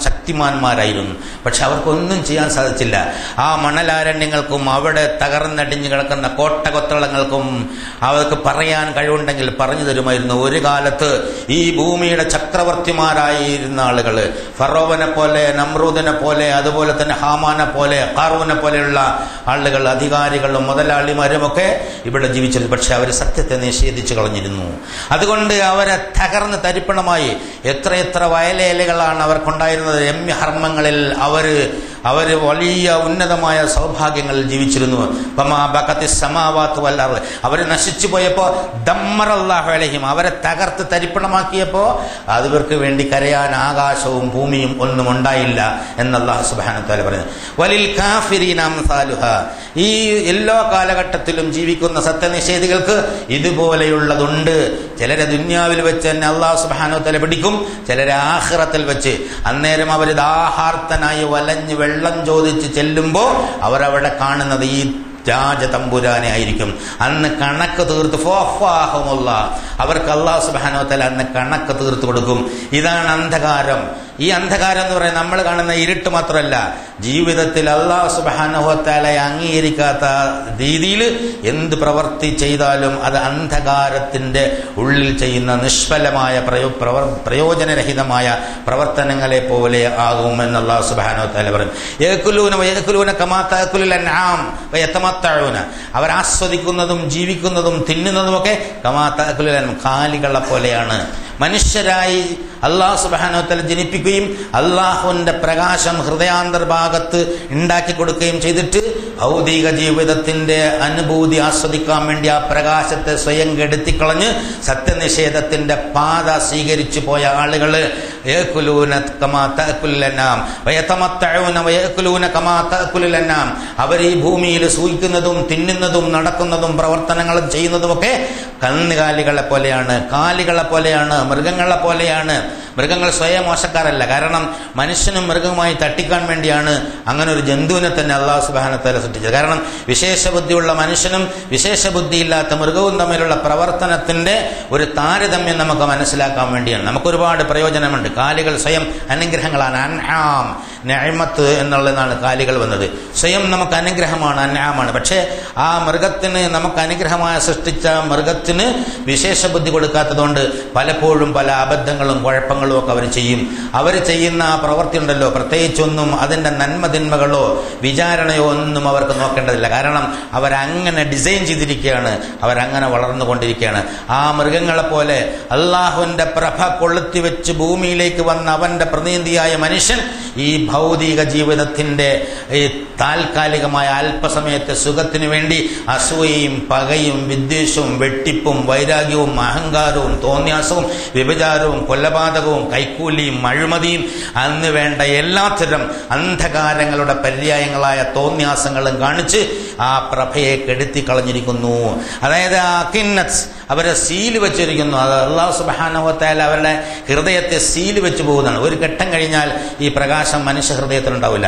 ശക്തിമാന്മാരായിരുന്നു. പക്ഷെ അവർക്കൊന്നും ചെയ്യാൻ സാധിച്ചില്ല. ആ മണലാരണ്യങ്ങൾക്കും അവിടെ തകർന്നടിഞ്ഞു കിടക്കുന്ന കോട്ടകൊത്തളങ്ങൾക്കും അവർക്ക് പറയാൻ കഴിവുണ്ടെങ്കിൽ പറഞ്ഞു തരുമായിരുന്നു. ഒരു കാലത്ത് ഈ ഭൂമിയുടെ ചക്രവർത്തിമാരായിരുന്ന ആളുകൾ, ഫറോവനെ പോലെ, നമ്രൂദിനെ പോലെ, അതുപോലെ തന്നെ ഹാമാനെ പോലെ, ഖാറൂനെ പോലെയുള്ള ആളുകൾ, അധികാരികളും മുതലാളിമാരും ഒക്കെ ഇവിടെ ജീവിച്ചിരുന്നു. പക്ഷെ അവർ സത്യത്തെ നിഷേധിച്ചു കളഞ്ഞിരുന്നു. അതുകൊണ്ട് അവരെ തകർന്ന് തരിപ്പണമായി. എത്രയെത്ര വയലേലകളാണ് അവർക്കുണ്ടായിരുന്നത്. രമ്യഹർമ്മങ്ങളിൽ അവർ വലിയ ഉന്നതമായ സൗഭാഗ്യങ്ങളിൽ ജീവിച്ചിരുന്നു. അവർ നശിച്ചു പോയപ്പോ ദമ്മറല്ലാഹു അലൈഹിം, അവരെ തകർത്ത് തരിപ്പണമാക്കിയപ്പോ അതിവർക്ക് വേണ്ടി കരയാൻ ആകാശവും ഭൂമിയും ഒന്നും ഉണ്ടായില്ല എന്ന് അല്ലാഹു സുബ്ഹാനഹു വ തആല പറയുന്നു. വലിൽ കാഫിരീന അംസാലുഹാ, ഈ എല്ലാ കാലഘട്ടത്തിലും ജീവിക്കുന്ന സത്യനിഷേധികൾക്ക് ഇതുപോലെയുള്ളതുണ്ട്. ചിലരെ ദുന്യാവിൽ വെച്ച് തന്നെ അല്ലാഹു സുബ്ഹാനഹു വ തആല പിടിക്കും, ചിലരെ ആഖിറത്തിൽ വെച്ച്. അന്നേരം അവർ ദാഹാർത്തനായി വലഞ്ഞ് വെള്ളം ചോദിച്ച് ചെല്ലുമ്പോ അവരവിടെ കാണുന്നത് ഈ രാജതമ്പുരാനെ ആയിരിക്കും. അന്ന് കണക്ക് തീർത്ത് അവർക്ക് അല്ലാഹു സുബ്ഹാനഹു വ തആല അന്ന് കണക്ക് തീർത്ത് കൊടുക്കും. ഇതാണ് അന്ധകാരം. ഈ അന്ധകാരം എന്ന് പറയുന്നത് നമ്മൾ കാണുന്ന ഇരുട്ട് മാത്രമല്ല, ജീവിതത്തിൽ അല്ലാഹു സുബ്ഹാനഹു വ തആലയെ അംഗീകരിക്കാത്ത രീതിയിൽ എന്ത് പ്രവൃത്തി ചെയ്താലും അത് അന്ധകാരത്തിന്റെ ഉള്ളിൽ ചെയ്യുന്ന നിഷ്ഫലമായ പ്രയോജനരഹിതമായ പ്രവർത്തനങ്ങളെ പോലെ ആകുമെന്ന് അല്ലാഹു സുബ്ഹാനഹു വ തആല പറയും. യഅകുലൂന കമാ തഅകുലുൽ അൻആം വയതമത്തഊന, അവർ ആസ്വദിക്കുന്നതും ജീവിക്കുന്നതും തിന്നുന്നതുമൊക്കെ കമാ തഅകുലുൽ അൻആം, കാലികളെ പോലെയാണ്. മനുഷ്യരായി അല്ലാഹു സുബ്ഹാനഹു വ തആല ജനിപ്പിക്കുകയും അല്ലാഹുവിന്റെ പ്രകാശം ഹൃദയാന്തർഭാഗത്ത് ഉണ്ടാക്കി കൊടുക്കുകയും ചെയ്തിട്ട് ഭൗതിക ജീവിതത്തിന്റെ അനുഭൂതി ആസ്വദിക്കാൻ വേണ്ടി ആ പ്രകാശത്തെ സ്വയം കെടുത്തിക്കളഞ്ഞ് സത്യനിഷേധത്തിന്റെ പാത സ്വീകരിച്ചു പോയ ആളുകൾ അവർ ഈ ഭൂമിയിൽ സൂഹിക്കുന്നതും തിന്നുന്നതും നടക്കുന്നതും പ്രവർത്തനങ്ങളും ചെയ്യുന്നതുമൊക്കെ കന്നുകാലികളെ പോലെയാണ്, കാലികളെ പോലെയാണ്, മൃഗങ്ങളെ പോലെയാണ്. മൃഗങ്ങൾ സ്വയം മോശക്കാരല്ല. കാരണം മനുഷ്യനും മൃഗവുമായി തട്ടിക്കാൻ വേണ്ടിയാണ് അങ്ങനെ ഒരു ജന്തുവിനെ തന്നെ അല്ലാഹു സുബ്ഹാനഹു വ തആല സൃഷ്ടിച്ചത്. കാരണം വിശേഷബുദ്ധിയുള്ള മനുഷ്യനും വിശേഷബുദ്ധിയില്ലാത്ത മൃഗവും തമ്മിലുള്ള പ്രവർത്തനത്തിന്റെ ഒരു താരതമ്യം നമുക്ക് മനസ്സിലാക്കാൻ വേണ്ടിയാണ്. നമുക്കൊരുപാട് പ്രയോജനമുണ്ട്. കാലികൾ സ്വയം അനുഗ്രഹങ്ങളാണ്. അൻആം, നിഅമത്ത് എന്നുള്ളതാണ് കാലികൾ വന്നത്. സ്വയം നമുക്ക് അനുഗ്രഹമാണ്, അൻആമാണ്. പക്ഷേ ആ മൃഗത്തിന് നമുക്ക് അനുഗ്രഹമായി സൃഷ്ടിച്ച മൃഗത്തിന് വിശേഷ ബുദ്ധി കൊടുക്കാത്തതുകൊണ്ട് പലപ്പോഴും പല അബദ്ധങ്ങളും കുഴപ്പങ്ങളും ഒക്കെ അവർ ചെയ്യും. അവർ ചെയ്യുന്ന ആ പ്രവൃത്തി ഉണ്ടല്ലോ, പ്രത്യേകിച്ചൊന്നും അതിന്റെ നന്മതിന്മകളോ വിചാരണയോ ഒന്നും അവർക്ക് നോക്കേണ്ടതില്ല. കാരണം അവരങ്ങനെ ഡിസൈൻ ചെയ്തിരിക്കുകയാണ്, അവരങ്ങനെ വളർന്നുകൊണ്ടിരിക്കുകയാണ്. ആ മൃഗങ്ങളെ പോലെ അള്ളാഹുവിന്റെ പ്രഭ കൊളുത്തി വെച്ച് ഭൂമിയിലേക്ക് വന്ന അവന്റെ പ്രതിനിധിയായ മനുഷ്യൻ ഈ ഭൗതിക ജീവിതത്തിന്റെ ഈ താൽക്കാലികമായ അല്പസമയത്തെ സുഖത്തിന് വേണ്ടി അസൂയയും പകയും വിദ്വേഷവും വെട്ടിപ്പും വൈരാഗ്യവും അഹങ്കാരവും തോന്യാസവും വ്യഭിചാരവും കൊലപാതകവും കൈക്കൂലിയും അഴിമതിയും അന്ന് വേണ്ട എല്ലാത്തരം അന്ധകാരങ്ങളുടെ പര്യായങ്ങളായ തോന്യാസങ്ങളും കാണിച്ച് ആ പ്രഭയെ കെടുത്തി കളഞ്ഞിരിക്കുന്നു. അതായത് ആ കിന്നത്ത് അവരെ സീല് വെച്ചിരിക്കുന്നു. അത് അല്ലാഹു സുബ്ഹാനഹു വ തആല അവരുടെ ഹൃദയത്തെ സീല് വെച്ച് പോകുന്നതാണ്. ഒരു ഘട്ടം കഴിഞ്ഞാൽ ഈ പ്രകാശം മനുഷ്യ ഹൃദയത്തിലുണ്ടാവില്ല.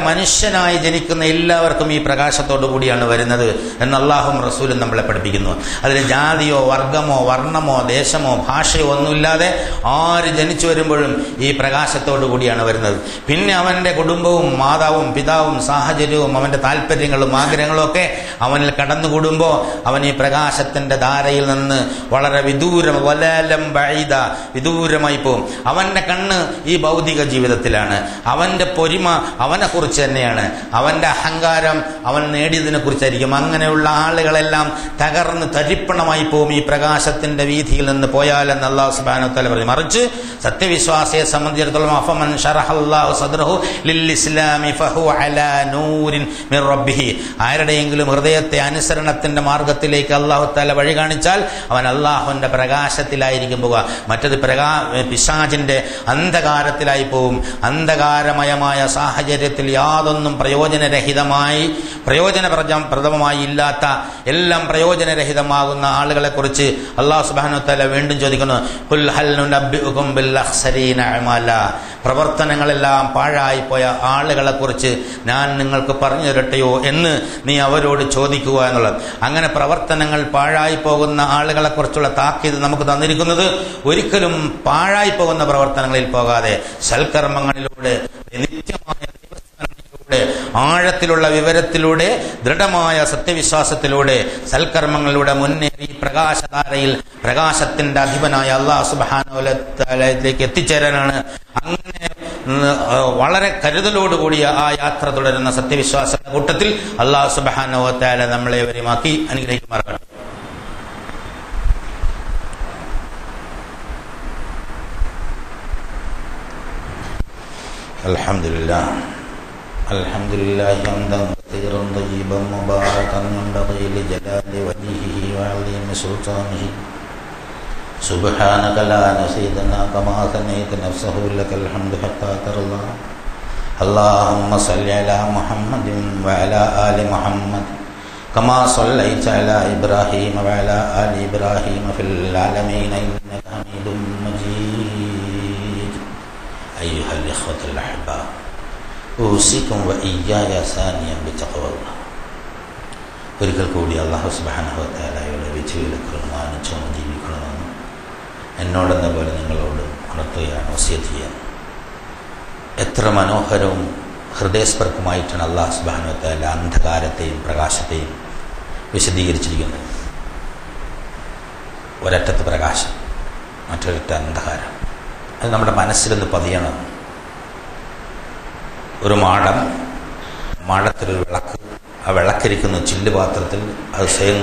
മനുഷ്യനായി ജനിക്കുന്ന എല്ലാവർക്കും ഈ പ്രകാശത്തോടു കൂടിയാണ് വരുന്നത് എന്ന് അല്ലാഹും റസൂലും നമ്മളെ പഠിപ്പിക്കുന്നു. അതിന് ജാതിയോ വർഗമോ വർണ്ണമോ ദേശമോ ഭാഷയോ ഒന്നുമില്ലാതെ ആര് ജനിച്ചു വരുമ്പോഴും ഈ പ്രകാശത്തോടു കൂടിയാണ് വരുന്നത്. പിന്നെ അവന്റെ കുടുംബവും മാതാവും പിതാവും സാഹചര്യവും അവന്റെ താല്പര്യങ്ങളും ആഗ്രഹങ്ങളും ഒക്കെ അവനിൽ കടന്നുകൂടുമ്പോൾ അവൻ ഈ പ്രകാശത്തിന്റെ ധാരയിൽ നിന്ന് വളരെ വിദൂരമായി പോകും. അവന്റെ കണ്ണ് ഈ ഭൗതിക ജീവിതത്തിലാണ്. അവന്റെ പൊരിമ അവനെ കുറിച്ച് തന്നെയാണ്. അവന്റെ അഹങ്കാരം അവൻ നേടിയതിനെ കുറിച്ചായിരിക്കും. അങ്ങനെയുള്ള ആളുകളെല്ലാം തകർന്ന് തരിപ്പണമായി പോകും ഈ പ്രകാശത്തിന്റെ വീതിയിൽ നിന്ന് പോയാലെന്ന് അല്ലാഹു സുബ്ഹാനഹു വ തആല പറഞ്ഞു. മറിച്ച് സത്യവിശ്വാസിയെ സംബന്ധിച്ചിടത്തോളം അഫമൻ ശറഹല്ലാഹു സദ്റഹു ലിൽ ഇസ്ലാമി ഫഹുവ അലാ നൂരിൻ മിർ റബ്ബിഹി, ആരുടെയെങ്കിലും ഹൃദയത്തെ അനുസരണത്തിന്റെ മാർഗത്തിലേക്ക് അല്ലാഹു തആല വഴി കാണിച്ചാൽ അവൻ അല്ലാഹുവിന്റെ പ്രകാശത്തിലായിരിക്കും പോവുക. മറ്റത് പിശാചിന്റെ അന്ധകാരത്തിലായി പോവും. അന്ധകാരമയമായ സാഹചര്യത്തിൽ യാതൊന്നും പ്രയോജനപ്രദമായി ഇല്ലാത്ത എല്ലാം പ്രയോജനരഹിതമാകുന്ന ആളുകളെ കുറിച്ച് അല്ലാഹു സുബ്ഹാനഹു വ തആല വീണ്ടും ചോദിക്കുന്നു, ഖുൽ ഹൽ നുനബ്ബിഉകും ബിൽ അഖ്സരീന അഅമാല, പ്രവർത്തനങ്ങളെല്ലാം പാഴായി പോയ ആളുകളെ കുറിച്ച് ഞാൻ നിങ്ങൾക്ക് പറഞ്ഞു തരട്ടെയോ എന്ന് നീ അവരോട് ചോദിക്കുക എന്നുള്ളത്. അങ്ങനെ പ്രവർത്തനങ്ങൾ പാഴായി പോകുന്ന ആളുകളെ കുറിച്ചുള്ള താക്കീത് നമുക്ക് തന്നിരിക്കുന്നത് ഒരിക്കലും പാഴായി പോകുന്ന പ്രവർത്തനങ്ങളിൽ പോകാതെ സൽക്കർമ്മങ്ങളിലൂടെ നിത്യമായ ആഴത്തിലുള്ള വിവരത്തിലൂടെ ദൃഢമായ സത്യവിശ്വാസത്തിലൂടെ സൽക്കർമ്മങ്ങളിലൂടെ മുന്നേറി പ്രകാശധാരയിൽ പ്രകാശത്തിന്റെ അധിപനായ അല്ലാഹു സുബ്ഹാനഹു വ തആലയിലേക്ക് എത്തിച്ചേരാനാണ്. അങ്ങനെ വളരെ കരുതലോടുകൂടിയ ആ യാത്ര തുടരുന്ന സത്യവിശ്വാസ കൂട്ടത്തിൽ അല്ലാഹു സുബ്ഹാനഹു വ തആല നമ്മളെ വരെയുമാക്കി അനുഗ്രഹിക്കുമാറാകട്ടെ. അൽഹംദുലില്ലാഹ് അൽഹംദുലില്ലാഹി ഹംദൻ കസീറൻ തയ്യിബൻ മുബാറകൻ യൻബഗി ലിജലാലി വജ്ഹിഹി വഅളീമി സുൽത്താനിഹി സുബ്ഹാനക ലാ നസീദനാ കമാ സനൈത നഫ്സഹു ലകൽ ഹംദു ഹത്താ തറല്ലാ. അല്ലാഹുമ്മ സ്വല്ലി അലാ മുഹമ്മദിൻ വഅലാ ആലി മുഹമ്മദ് കമാ സ്വല്ലൈത അലാ ഇബ്രാഹീമ വഅലാ ആലി ഇബ്രാഹീമ ഫിൽ ആലമീന ഇന്നക ഹമീദും മജീദ്. അയ്യുഹൽ ഇഖ്വത്തുൽ അഹ്ബാ, ഊസിക്കും വ ഇയ്യായ സാനിയം ബിത്തഖ്വല്ലാഹ്. ഒരിക്കൽ കൂടി അല്ലാഹു സുബ്ഹാനഹു വ തആലയുടെ വിധിവിലക്കുകൾ മാനിച്ചുകൊണ്ട് ജീവിക്കണമെന്ന് എന്നോടെന്ന പോലെ നിങ്ങളോട് ഉണർത്തുകയാണ്, വസിയത്ത് ചെയ്യാൻ. എത്ര മനോഹരവും ഹൃദയസ്പർക്കമായിട്ടാണ് അല്ലാഹു സുബ്ഹാനഹു വ തആല അന്ധകാരത്തെയും പ്രകാശത്തെയും വിശദീകരിച്ചിരിക്കുന്നത്. ഒരറ്റത്ത് പ്രകാശം, മറ്റൊരറ്റ അന്ധകാരം. അത് നമ്മുടെ മനസ്സിലൊന്ന് പതിയണം. ഒരു മാടത്തിലൊരു വിളക്ക്, ആ വിളക്കിരിക്കുന്ന ചില്ലുപാത്രത്തിൽ അത് സ്വയം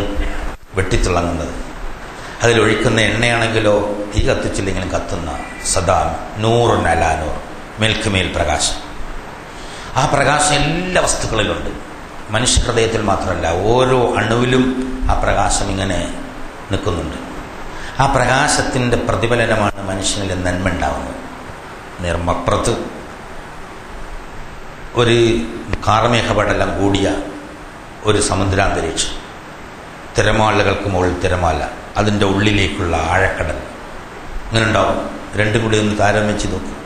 വെട്ടിത്തിളങ്ങുന്നത്. അതിലൊഴിക്കുന്ന എണ്ണയാണെങ്കിലോ തീ കത്തിച്ചില്ലെങ്കിലും കത്തുന്ന സദാ നൂറുൻ അലാ നൂർ, മേൽക്കുമേൽ പ്രകാശം. ആ പ്രകാശം എല്ലാ വസ്തുക്കളിലുണ്ട്. മനുഷ്യ ഹൃദയത്തിൽ മാത്രമല്ല, ഓരോ അണുവിലും ആ പ്രകാശം ഇങ്ങനെ നിൽക്കുന്നുണ്ട്. ആ പ്രകാശത്തിൻ്റെ പ്രതിഫലനമാണ് മനുഷ്യനിൽ നന്മ ഉണ്ടാവുന്നത്. നിർമ്മപ്പുറത്ത് ഒരു കാർമേഘപടലം കൂടിയ ഒരു സമുദ്രാന്തരീക്ഷം, തിരമാലകൾക്ക് മുകളിൽ തിരമാല, അതിൻ്റെ ഉള്ളിലേക്കുള്ള ആഴക്കടൽ ഇങ്ങനെ ഉണ്ടാവും. രണ്ടും കൂടി ഒന്ന് താരം വെച്ച് നോക്കും.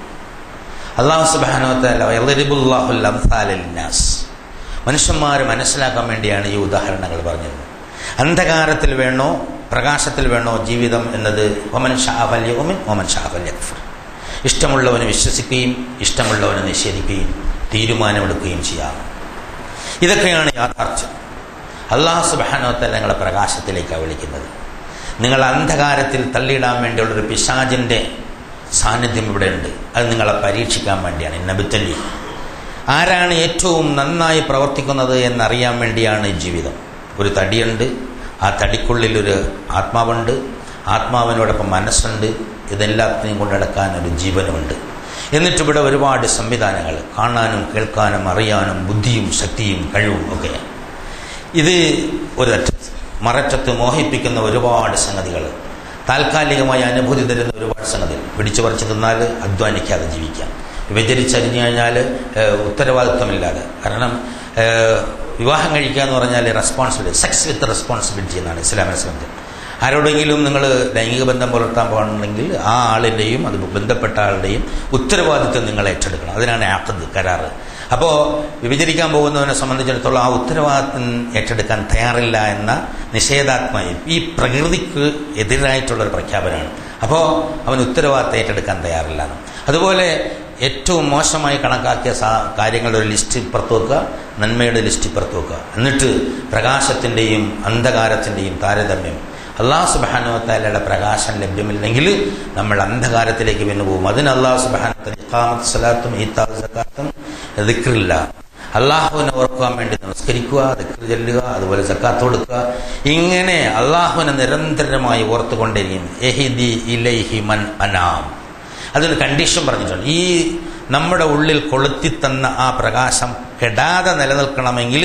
അല്ലാഹു സുബ്ഹാനഹു വ തആല യദ്രിബുല്ലാഹുൽ അംസാല ലിന്നാസ്, മനുഷ്യന്മാർ മനസ്സിലാക്കാൻ വേണ്ടിയാണ് ഈ ഉദാഹരണങ്ങൾ പറഞ്ഞത്. അന്ധകാരത്തിൽ വേണോ പ്രകാശത്തിൽ വേണോ ജീവിതം എന്നത് വമൻ ശാഅ ഫൽയുമിൻ വമൻ ശാഅ ഫൽയക്ഫുർ. ഇഷ്ടമുള്ളവന് വിശ്വസിക്കുകയും ഇഷ്ടമുള്ളവന് നിഷേധിക്കുകയും തീരുമാനമെടുക്കുകയും ചെയ്യാം. ഇതൊക്കെയാണ് യാഥാർത്ഥ്യം. അല്ലാഹു സുബ്ഹാനഹു വ തആല നിങ്ങളെ പ്രകാശത്തിലേക്കാണ് വിളിക്കുന്നത്. നിങ്ങൾ അന്ധകാരത്തിൽ തള്ളിയിടാൻ വേണ്ടിയുള്ളൊരു പിശാചിൻ്റെ സാന്നിധ്യം ഇവിടെ ഉണ്ട്. അത് നിങ്ങളെ പരീക്ഷിക്കാൻ വേണ്ടിയാണ്. നബിത്തല്ലി ആരാണ് ഏറ്റവും നന്നായി പ്രവർത്തിക്കുന്നത് എന്നറിയാൻ വേണ്ടിയാണ് ജീവിതം. ഒരു തടിയുണ്ട്, ആ തടിക്കുള്ളിലൊരു ആത്മാവുണ്ട്, ആത്മാവിനോടൊപ്പം മനസ്സുണ്ട്, ഇതെല്ലാത്തിനെയും കൊണ്ടടക്കാൻ ഒരു ജീവനുമുണ്ട്. എന്നിട്ടിവിടെ ഒരുപാട് സംവിധാനങ്ങൾ, കാണാനും കേൾക്കാനും അറിയാനും ബുദ്ധിയും ശക്തിയും കഴിവും ഒക്കെ. ഇത് ഒരറ്റത്ത്, മററ്റത്ത് മോഹിപ്പിക്കുന്ന ഒരുപാട് സംഗതികൾ, താൽക്കാലികമായ അനുഭൂതി തരുന്ന ഒരുപാട് സംഗതികൾ. പിടിച്ചു പറിച്ച് തിന്നാൽ അധ്വാനിക്കാതെ ജീവിക്കാം, വ്യതിരിച്ചറിഞ്ഞു കഴിഞ്ഞാൽ ഉത്തരവാദിത്വമില്ലാതെ. കാരണം വിവാഹം കഴിക്കുക എന്ന് പറഞ്ഞാൽ റെസ്പോൺസിബിലിറ്റി, സെക്സ് വിത്ത് റെസ്പോൺസിബിലിറ്റി എന്നാണ് ഇസ്ലാമിക സംബന്ധിച്ച്. ആരോടെങ്കിലും നിങ്ങൾ ലൈംഗിക ബന്ധം പുലർത്താൻ പോകുന്നുണ്ടെങ്കിൽ ആ ആളിൻ്റെയും അത് ബന്ധപ്പെട്ട ആളുടെയും ഉത്തരവാദിത്വം നിങ്ങൾ ഏറ്റെടുക്കണം. അതിനാണ് ആഖദ്, കരാറ്. അപ്പോൾ വിഭജിക്കാൻ പോകുന്നവനെ സംബന്ധിച്ചിടത്തോളം ആ ഉത്തരവാദിത്വം ഏറ്റെടുക്കാൻ തയ്യാറില്ല എന്ന നിഷേധാത്മകം ഈ പ്രകൃതിക്ക് എതിരായിട്ടുള്ളൊരു പ്രഖ്യാപനമാണ്. അപ്പോൾ അവൻ ഉത്തരവാദിത്വം ഏറ്റെടുക്കാൻ തയ്യാറില്ല. അതുപോലെ ഏറ്റവും മോശമായി കണക്കാക്കിയ കാര്യങ്ങളുടെ ഒരു ലിസ്റ്റ് ഇപ്പുറത്ത് വെക്കുക, നന്മയുടെ ലിസ്റ്റ് ഇപ്പുറത്ത് വെക്കുക. എന്നിട്ട് പ്രകാശത്തിൻ്റെയും അന്ധകാരത്തിൻ്റെയും താരതമ്യം. അല്ലാഹു സുബ്ഹാനഹു വ തആലയുടെ പ്രകാശം ലഭ്യമില്ലെങ്കിൽ നമ്മൾ അന്ധകാരത്തിലേക്ക് വീണു പോകും. അതിന് അല്ലാഹു സുബ്ഹാനഹു വ തആല ഇഖാമത്ത് സ്വലാത്തും ഈതാഉ സകാത്തും ദിക്റില്ല, അള്ളാഹുവിനെ ഓർക്കാൻ വേണ്ടി നമസ്കരിക്കുക, ദിക്ർ ചൊല്ലുക, അതുപോലെ സക്കാത്ത് കൊടുക്കുക. ഇങ്ങനെ അള്ളാഹുവിനെ നിരന്തരമായി ഓർത്തുകൊണ്ടിരിക്കും. എഹിദി ഇലൈഹി മൻ അനാം. അതിന് കണ്ടീഷൻ പറഞ്ഞിട്ടുണ്ട്. ഈ നമ്മുടെ ഉള്ളിൽ കൊളുത്തിത്തന്ന ആ പ്രകാശം കെടാതെ നിലനിൽക്കണമെങ്കിൽ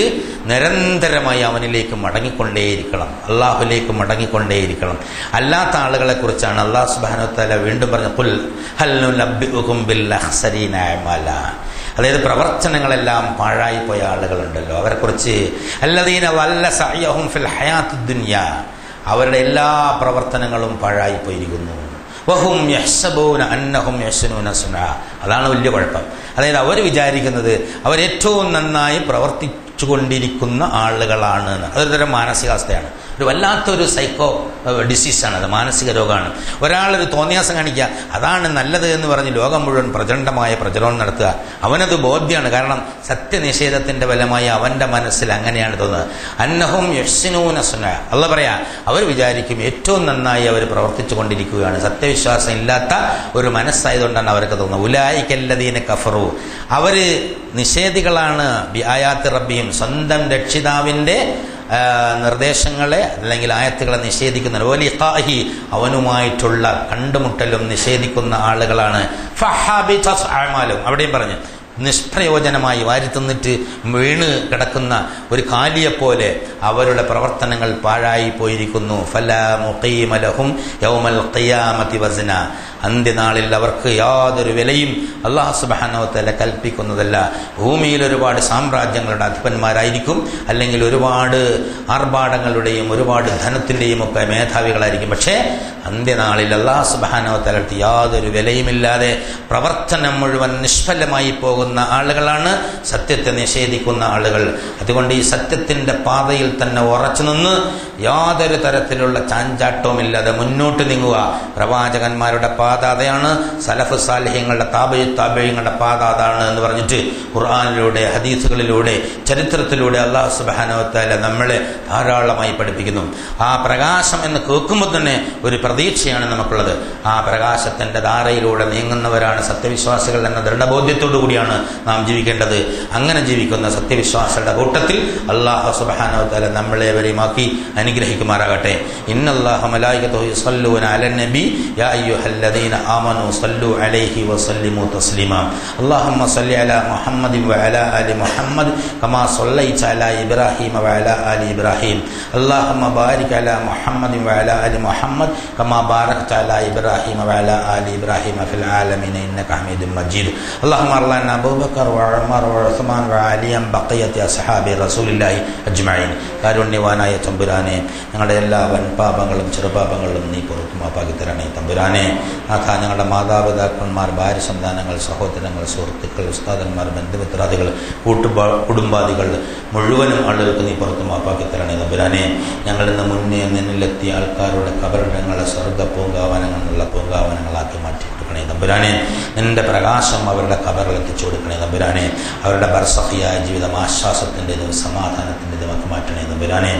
നിരന്തരമായി അവനിലേക്ക് മടങ്ങിക്കൊണ്ടേയിരിക്കണം, അള്ളാഹുലേക്ക് മടങ്ങിക്കൊണ്ടേയിരിക്കണം. അല്ലാത്ത ആളുകളെ കുറിച്ചാണ് അല്ലാഹു സുബ്ഹാനഹു വ തആല വീണ്ടും പറഞ്ഞ ഖുൽ ഹൽ നുനബ്ബിഉകും ബിൽ അഖ്സരീന അഅമാല. അതായത് പ്രവർത്തനങ്ങളെല്ലാം പാഴായിപ്പോയ ആളുകളുണ്ടല്ലോ, അവരെക്കുറിച്ച്. അല്ലദീന വല്ല സഅയഹും ഫിൽ ഹയാത്തുദ് ദുനിയ, അവരുടെ എല്ലാ പ്രവർത്തനങ്ങളും പാഴായിപ്പോയിരിക്കുന്നു. വഹും യഹ്സബൂന അന്നഹും യഹ്സനൂന സുനഅ. അതാണ് വലിയ കുഴപ്പം. അതായത് അവർ വിചാരിക്കുന്നത് അവരേറ്റവും നന്നായി പ്രവർത്തിച്ചു കൊണ്ടിരിക്കുന്ന ആളുകളാണ്. അതൊരു തരം മാനസികാവസ്ഥയാണ്. ഒരു വല്ലാത്തൊരു സൈക്കോ ഡിസീസാണ്, അത് മാനസിക രോഗമാണ്. ഒരാളൊരു തോന്നിയാസം കാണിക്കുക, അതാണ് നല്ലത് എന്ന് പറഞ്ഞ് ലോകം മുഴുവൻ പ്രചണ്ഡമായ പ്രചരണം നടത്തുക. അവനത് ബോധ്യമാണ്. കാരണം സത്യനിഷേധത്തിന്റെ ഫലമായി അവന്റെ മനസ്സിൽ അങ്ങനെയാണ് തോന്നുന്നത്. അന്നഹും യഹ്സിനൂന സുനഅ. അല്ലാഹു പറയാ, അവർ വിചാരിക്കും ഏറ്റവും നന്നായി അവർ പ്രവർത്തിച്ചു കൊണ്ടിരിക്കുകയാണ്. സത്യവിശ്വാസം ഇല്ലാത്ത ഒരു മനസ്സായതുകൊണ്ടാണ് അവർക്ക് തോന്നുന്നത്. ഉലൈകല്ലദീന കഫറു, അവര് നിഷേധികളാണ്. ബി ആയാത്തി റബ്ബിഹിം, സ്വന്തം രക്ഷിതാവിന്റെ നിർദ്ദേശങ്ങളെ അല്ലെങ്കിൽ ആയത്തുകളെ നിഷേധിക്കുന്ന, വലിഖാഹി, അവനുമായിട്ടുള്ള കണ്ടുമുട്ടലും നിഷേധിക്കുന്ന ആളുകളാണ്. ഫഹബിതത് അഅമാലും, അവിടെയും പറഞ്ഞു നിഷ്പ്രയോജനമായി വാരി തിന്നിട്ട് വീണ് കിടക്കുന്ന ഒരു കാലിയെപ്പോലെ അവരുടെ പ്രവർത്തനങ്ങൾ പാഴായി പോയിരിക്കുന്നു. ഫലാ മുഖീമ ലഹും യൗമൽ ഖിയാമത്തി വസ്ന, അന്ത്യനാളിൽ അവർക്ക് യാതൊരു വിലയും അല്ലാഹു സുബ്ഹാനഹു വ തആല കൽപ്പിക്കുന്നതല്ല. ഭൂമിയിൽ ഒരുപാട് സാമ്രാജ്യങ്ങളുടെ അധിപന്മാരായിരിക്കും, അല്ലെങ്കിൽ ഒരുപാട് ആർഭാടങ്ങളുടെയും ഒരുപാട് ധനത്തിൻ്റെയും ഒക്കെ മേധാവികളായിരിക്കും. പക്ഷേ അന്ത്യനാളിൽ അല്ലാഹു സുബ്ഹാനഹു വ തആലയ്ക്ക് യാതൊരു വിലയുമില്ലാതെ പ്രവർത്തനം മുഴുവൻ നിഷ്ഫലമായി പോകുന്ന ആളുകളാണ് സത്യത്തെ നിഷേധിക്കുന്ന ആളുകൾ. അതുകൊണ്ട് ഈ സത്യത്തിൻ്റെ പാതയിൽ തന്നെ ഉറച്ചു നിന്ന് യാതൊരു തരത്തിലുള്ള ചാഞ്ചാട്ടവുമില്ലാതെ മുന്നോട്ട് നീങ്ങുക. പ്രവാചകന്മാരുടെ പാത പാത അതാണ്, സലഫ് സാലിഹ്യങ്ങളുടെ താബഈങ്ങളുടെ പാത അതാണ് എന്ന് പറഞ്ഞിട്ട് ഖുർആനിലൂടെ, ഹദീസുകളിലൂടെ, ചരിത്രത്തിലൂടെ അല്ലാഹു സുബ്ഹാനഹു വ തആല നമ്മളെ ധാരാളമായി പഠിപ്പിക്കുന്നു. ആ പ്രകാശം എന്ന് കേൾക്കുമ്പോൾ തന്നെ ഒരു പ്രതീക്ഷയാണ് നമുക്കുള്ളത്. ആ പ്രകാശത്തിന്റെ ധാരയിലൂടെ നീങ്ങുന്നവരാണ് സത്യവിശ്വാസികൾ എന്ന ദൃഢബോധ്യത്തോടു കൂടിയാണ് നാം ജീവിക്കേണ്ടത്. അങ്ങനെ ജീവിക്കുന്ന സത്യവിശ്വാസികളുടെ കൂട്ടത്തിൽ അല്ലാഹു സുബ്ഹാനഹു വ തആല നമ്മളെവരെയുമാക്കി അനുഗ്രഹിക്കുമാറാകട്ടെ. ഇന്നല്ലാഹ മലായികതുഹു യുസല്ലൂന അലൻ നബി യാ അയ്യുഹല്ലദീന ആമനൂ സല്ലു അലൈഹി വസല്ലിമു തസ്ലീമാ. അല്ലാഹുമ്മ സല്ലി അലാ മുഹമ്മദിൻ വഅലാ ആലി മുഹമ്മദ് കമാ സല്ലൈത അലാ ഇബ്രാഹീമ വഅലാ ആലി ഇബ്രാഹീം. അല്ലാഹുമ്മ ബാരിക് അലാ മുഹമ്മദിൻ വഅലാ ആലി മുഹമ്മദ് കമാ ബാരക്ത അലാ ഇബ്രാഹീമ വഅലാ ആലി ഇബ്രാഹീമ ഫിൽ ആലമീന ഇന്നക ഹമീദും മജീദ്. അല്ലാഹുമ്മ അർലന അബൂബക്കർ വഉമർ വഉസ്മാൻ വഅലിയം ബഖിയത്തി അസ്ഹാബി റസൂലില്ലാഹി അജ്മഈൻ. കാരുണ്യവാനായ തമ്പുരാനെ, ഞങ്ങളുടെ എല്ലാ വൻപാപങ്ങളും ചെറുപാപങ്ങളും നീ പുറത്തു മാപ്പാക്കി തരണേ തമ്പുരാനെ. നാഥ, ഞങ്ങളുടെ മാതാപിതാക്കന്മാർ, ഭാര്യ സന്താനങ്ങൾ, സഹോദരങ്ങൾ, സുഹൃത്തുക്കൾ, ഉസ്താദന്മാർ, ബന്ധുമിത്രാദികൾ, കുടുംബാദികൾ മുഴുവനും ആളുകൾക്ക് നീ പുറത്തു മാപ്പാക്കി തരണേ തമ്പുരാനെ. ഞങ്ങളിൽ നിന്ന് മുന്നേ നിന്നിലെത്തിയ ആൾക്കാരുടെ കബറിടങ്ങളെ സ്വർഗ്ഗ പൂങ്കാവനങ്ങൾ എന്നുള്ള പൂങ്കാവനങ്ങളാക്കി മാറ്റി കൊടുക്കണേ തമ്പുരാനെ. നിന്റെ പ്രകാശം അവരുടെ കബറിൽ എത്തിച്ചു കൊടുക്കണേ തമ്പുരാനെ. അവരുടെ ബർസഖിയായ ജീവിതം ആശ്വാസത്തിൻ്റെതും സമാധാനത്തിൻ്റെതും ഒക്കെ മാറ്റണേ തമ്പുരാനെ.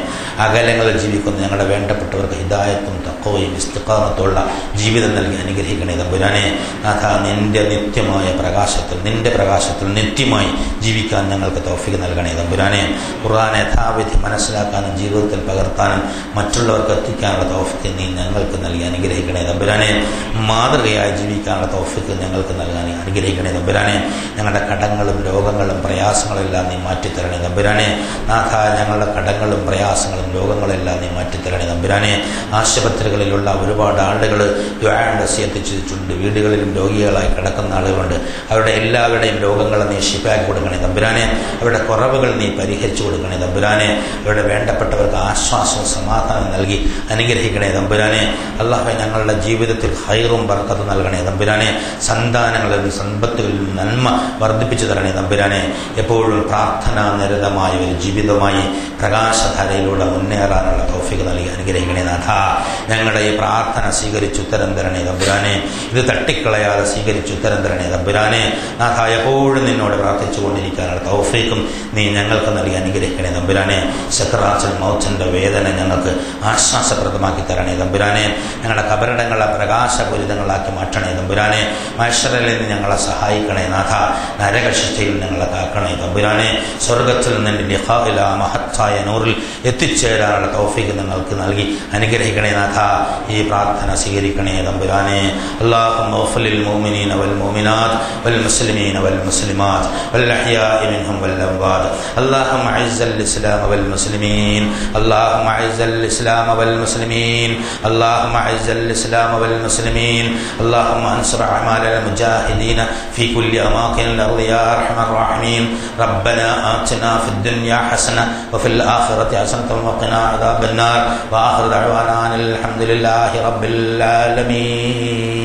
അകലങ്ങളിൽ ജീവിക്കുന്ന ഞങ്ങളുടെ വേണ്ടപ്പെട്ടവർക്ക് ഹിദായത്തും തഖ്വയും ഇസ്തിഖാമത്തുള്ള ജീവിതം നൽകി അനുഗ്രഹിക്കണേ തമ്പുരാനെ. നാഥ, നിന്റെ നിത്യമായ പ്രകാശത്തിൽ, നിന്റെ പ്രകാശത്തിൽ നിത്യമായി ജീവിക്കാൻ ഞങ്ങൾക്ക് തൗഫീഖ് നൽകണേ തമ്പുരാനെ. ഖുർആൻ യഥാവിധി മനസ്സിലാക്കാനും ജീവിതത്തിൽ പകർത്താനും മറ്റുള്ളവർക്ക് എത്തിക്കാനുള്ള തൗഫീഖ് നീ ഞങ്ങൾക്ക് നൽകി അനുഗ്രഹിക്കണേ തമ്പുരാനെ. മാതൃകയായി ജീവിക്കാനുള്ള തൗഫീഖ് ഞങ്ങൾക്ക് നൽകാൻ അനുഗ്രഹിക്കണേ തമ്പുരാനെ. ഞങ്ങളുടെ കടങ്ങളും രോഗങ്ങളും പ്രയാസങ്ങളെല്ലാം നീ മാറ്റിത്തരണേ തമ്പുരാനെ. നാഥ, ഞങ്ങളുടെ കടങ്ങളും പ്രയാസങ്ങളും രോഗങ്ങളെല്ലാം നീ മാറ്റിത്തരണേ തമ്പുരാനെ. ആശുപത്രികളിലുള്ള ഒരുപാട് ആളുകൾ എത്തിച്ചിട്ടുണ്ട്. വീടുകളിലും രോഗികളായി കിടക്കുന്ന ആളുകളുണ്ട്. അവരുടെ എല്ലാവരുടെയും രോഗങ്ങളെ നീ ശിഫാക്കി കൊടുക്കണേ തമ്പുരാനെ. അവരുടെ കുറവുകൾ നീ പരിഹരിച്ചു കൊടുക്കണേ തമ്പുരാനെ. അവരുടെ വേണ്ടപ്പെട്ടവർക്ക് ആശ്വാസവും സമാധാനം നൽകി അനുഗ്രഹിക്കണേ തമ്പുരാനെ. അല്ലാഹുവേ, ഞങ്ങളുടെ ജീവിതത്തിൽ ഖൈറും ബർക്കത്തും നൽകണേ തമ്പുരാനെ. സന്താനങ്ങളിലും സമ്പത്തുകളിലും നന്മ വർദ്ധിപ്പിച്ചു തരണേ തമ്പുരാനെ. എപ്പോഴും പ്രാർത്ഥനാ നിരതമായ ഒരു ജീവിതമായി പ്രകാശധാരയിലൂടെ മുന്നേറാനുള്ള തൗഫീഖ് നൽകി അനുഗ്രഹിക്കണേ നാഥ. ഞങ്ങളുടെ ഈ പ്രാർത്ഥന സ്വീകരിച്ച് ഉത്തരം തരണേ തമ്പുരാനെ. ഇത് തട്ടിക്കളയാതെ സ്വീകരിച്ച് ഉത്തരം തരണേ തമ്പുരാനെ. നാഥ, എപ്പോഴും നിന്നോട് പ്രാർത്ഥിച്ചു കൊണ്ടിരിക്കാനുള്ള തൗഫീഖും നീ ഞങ്ങൾക്ക് നൽകി അനുഗ്രഹിക്കണേ തമ്പുരാനെ. സക്രാത്തുൽ മൗത്തിന്റെ വേദന ഞങ്ങൾക്ക് ആശ്വാസപ്രദമാക്കി തരണേ തമ്പുരാനെ. ഞങ്ങളുടെ കബറിടങ്ങളെ പ്രകാശപൂരിതങ്ങളാക്കി മാറ്റണേ തമ്പുരാനെ. മഹ്ശറിൽ നിന്ന് ഞങ്ങളെ സഹായിക്കണേ നാഥ. നരകശിക്ഷയിൽ ഞങ്ങളെ കാക്കണേ തമ്പുരാനെ. സ്വർഗത്തിൽ നിന്ന് ലിഖാഇല മഹത്തായ നൂറിൽ എത്തിച്ചേരാനുള്ള തൗഫീഖ് നിങ്ങൾക്ക് നൽകി അനുഗ്രഹിക്കണേ നാഥ. ഈ പ്രാർത്ഥന സ്വീകരിക്കണേ തമ്പുരാനെ. അല്ലാഹുമ്മ ഗ്ഫിർ ലിൽ മുഅ്മിനീന വൽ മുഅ്മിനാത്ത് വൽ മുസ്ലിമീന വൽ മുസ്ലിമാത്ത് വൽ അഹ്യാഇ മിൻഹും വൽ അംവാത്. അല്ലാഹുമ്മ അഇസ്സൽ ഇസ്ലാമ വൽ മുസ്ലിമീൻ. അല്ലാഹുമ്മ അഇസ്സൽ ഇസ്ലാമ വൽ മുസ്ലിമീൻ. അല്ലാഹുമ്മ അഇസ്സൽ ഇസ്ലാമ വൽ മുസ്ലിമീൻ. അല്ലാഹുമ്മ അൻസുർ അഅമാലൽ മുജാഹിദീന ഫീ കുല്ലി അമാകിനിൽ അർളി യാ അർഹമർ റഹീമീൻ. റബ്ബനാ ആതിനാ ഫിദ് ദുനിയാ ഹസന വഫിൽ ആഖിറതി ഹസനത വഖിനാ അദാബന്നാർ. വആഖിറു ദഅവാനാ അൽഹംദുലില്ലാഹി റബ്ബിൽ ആലമീൻ.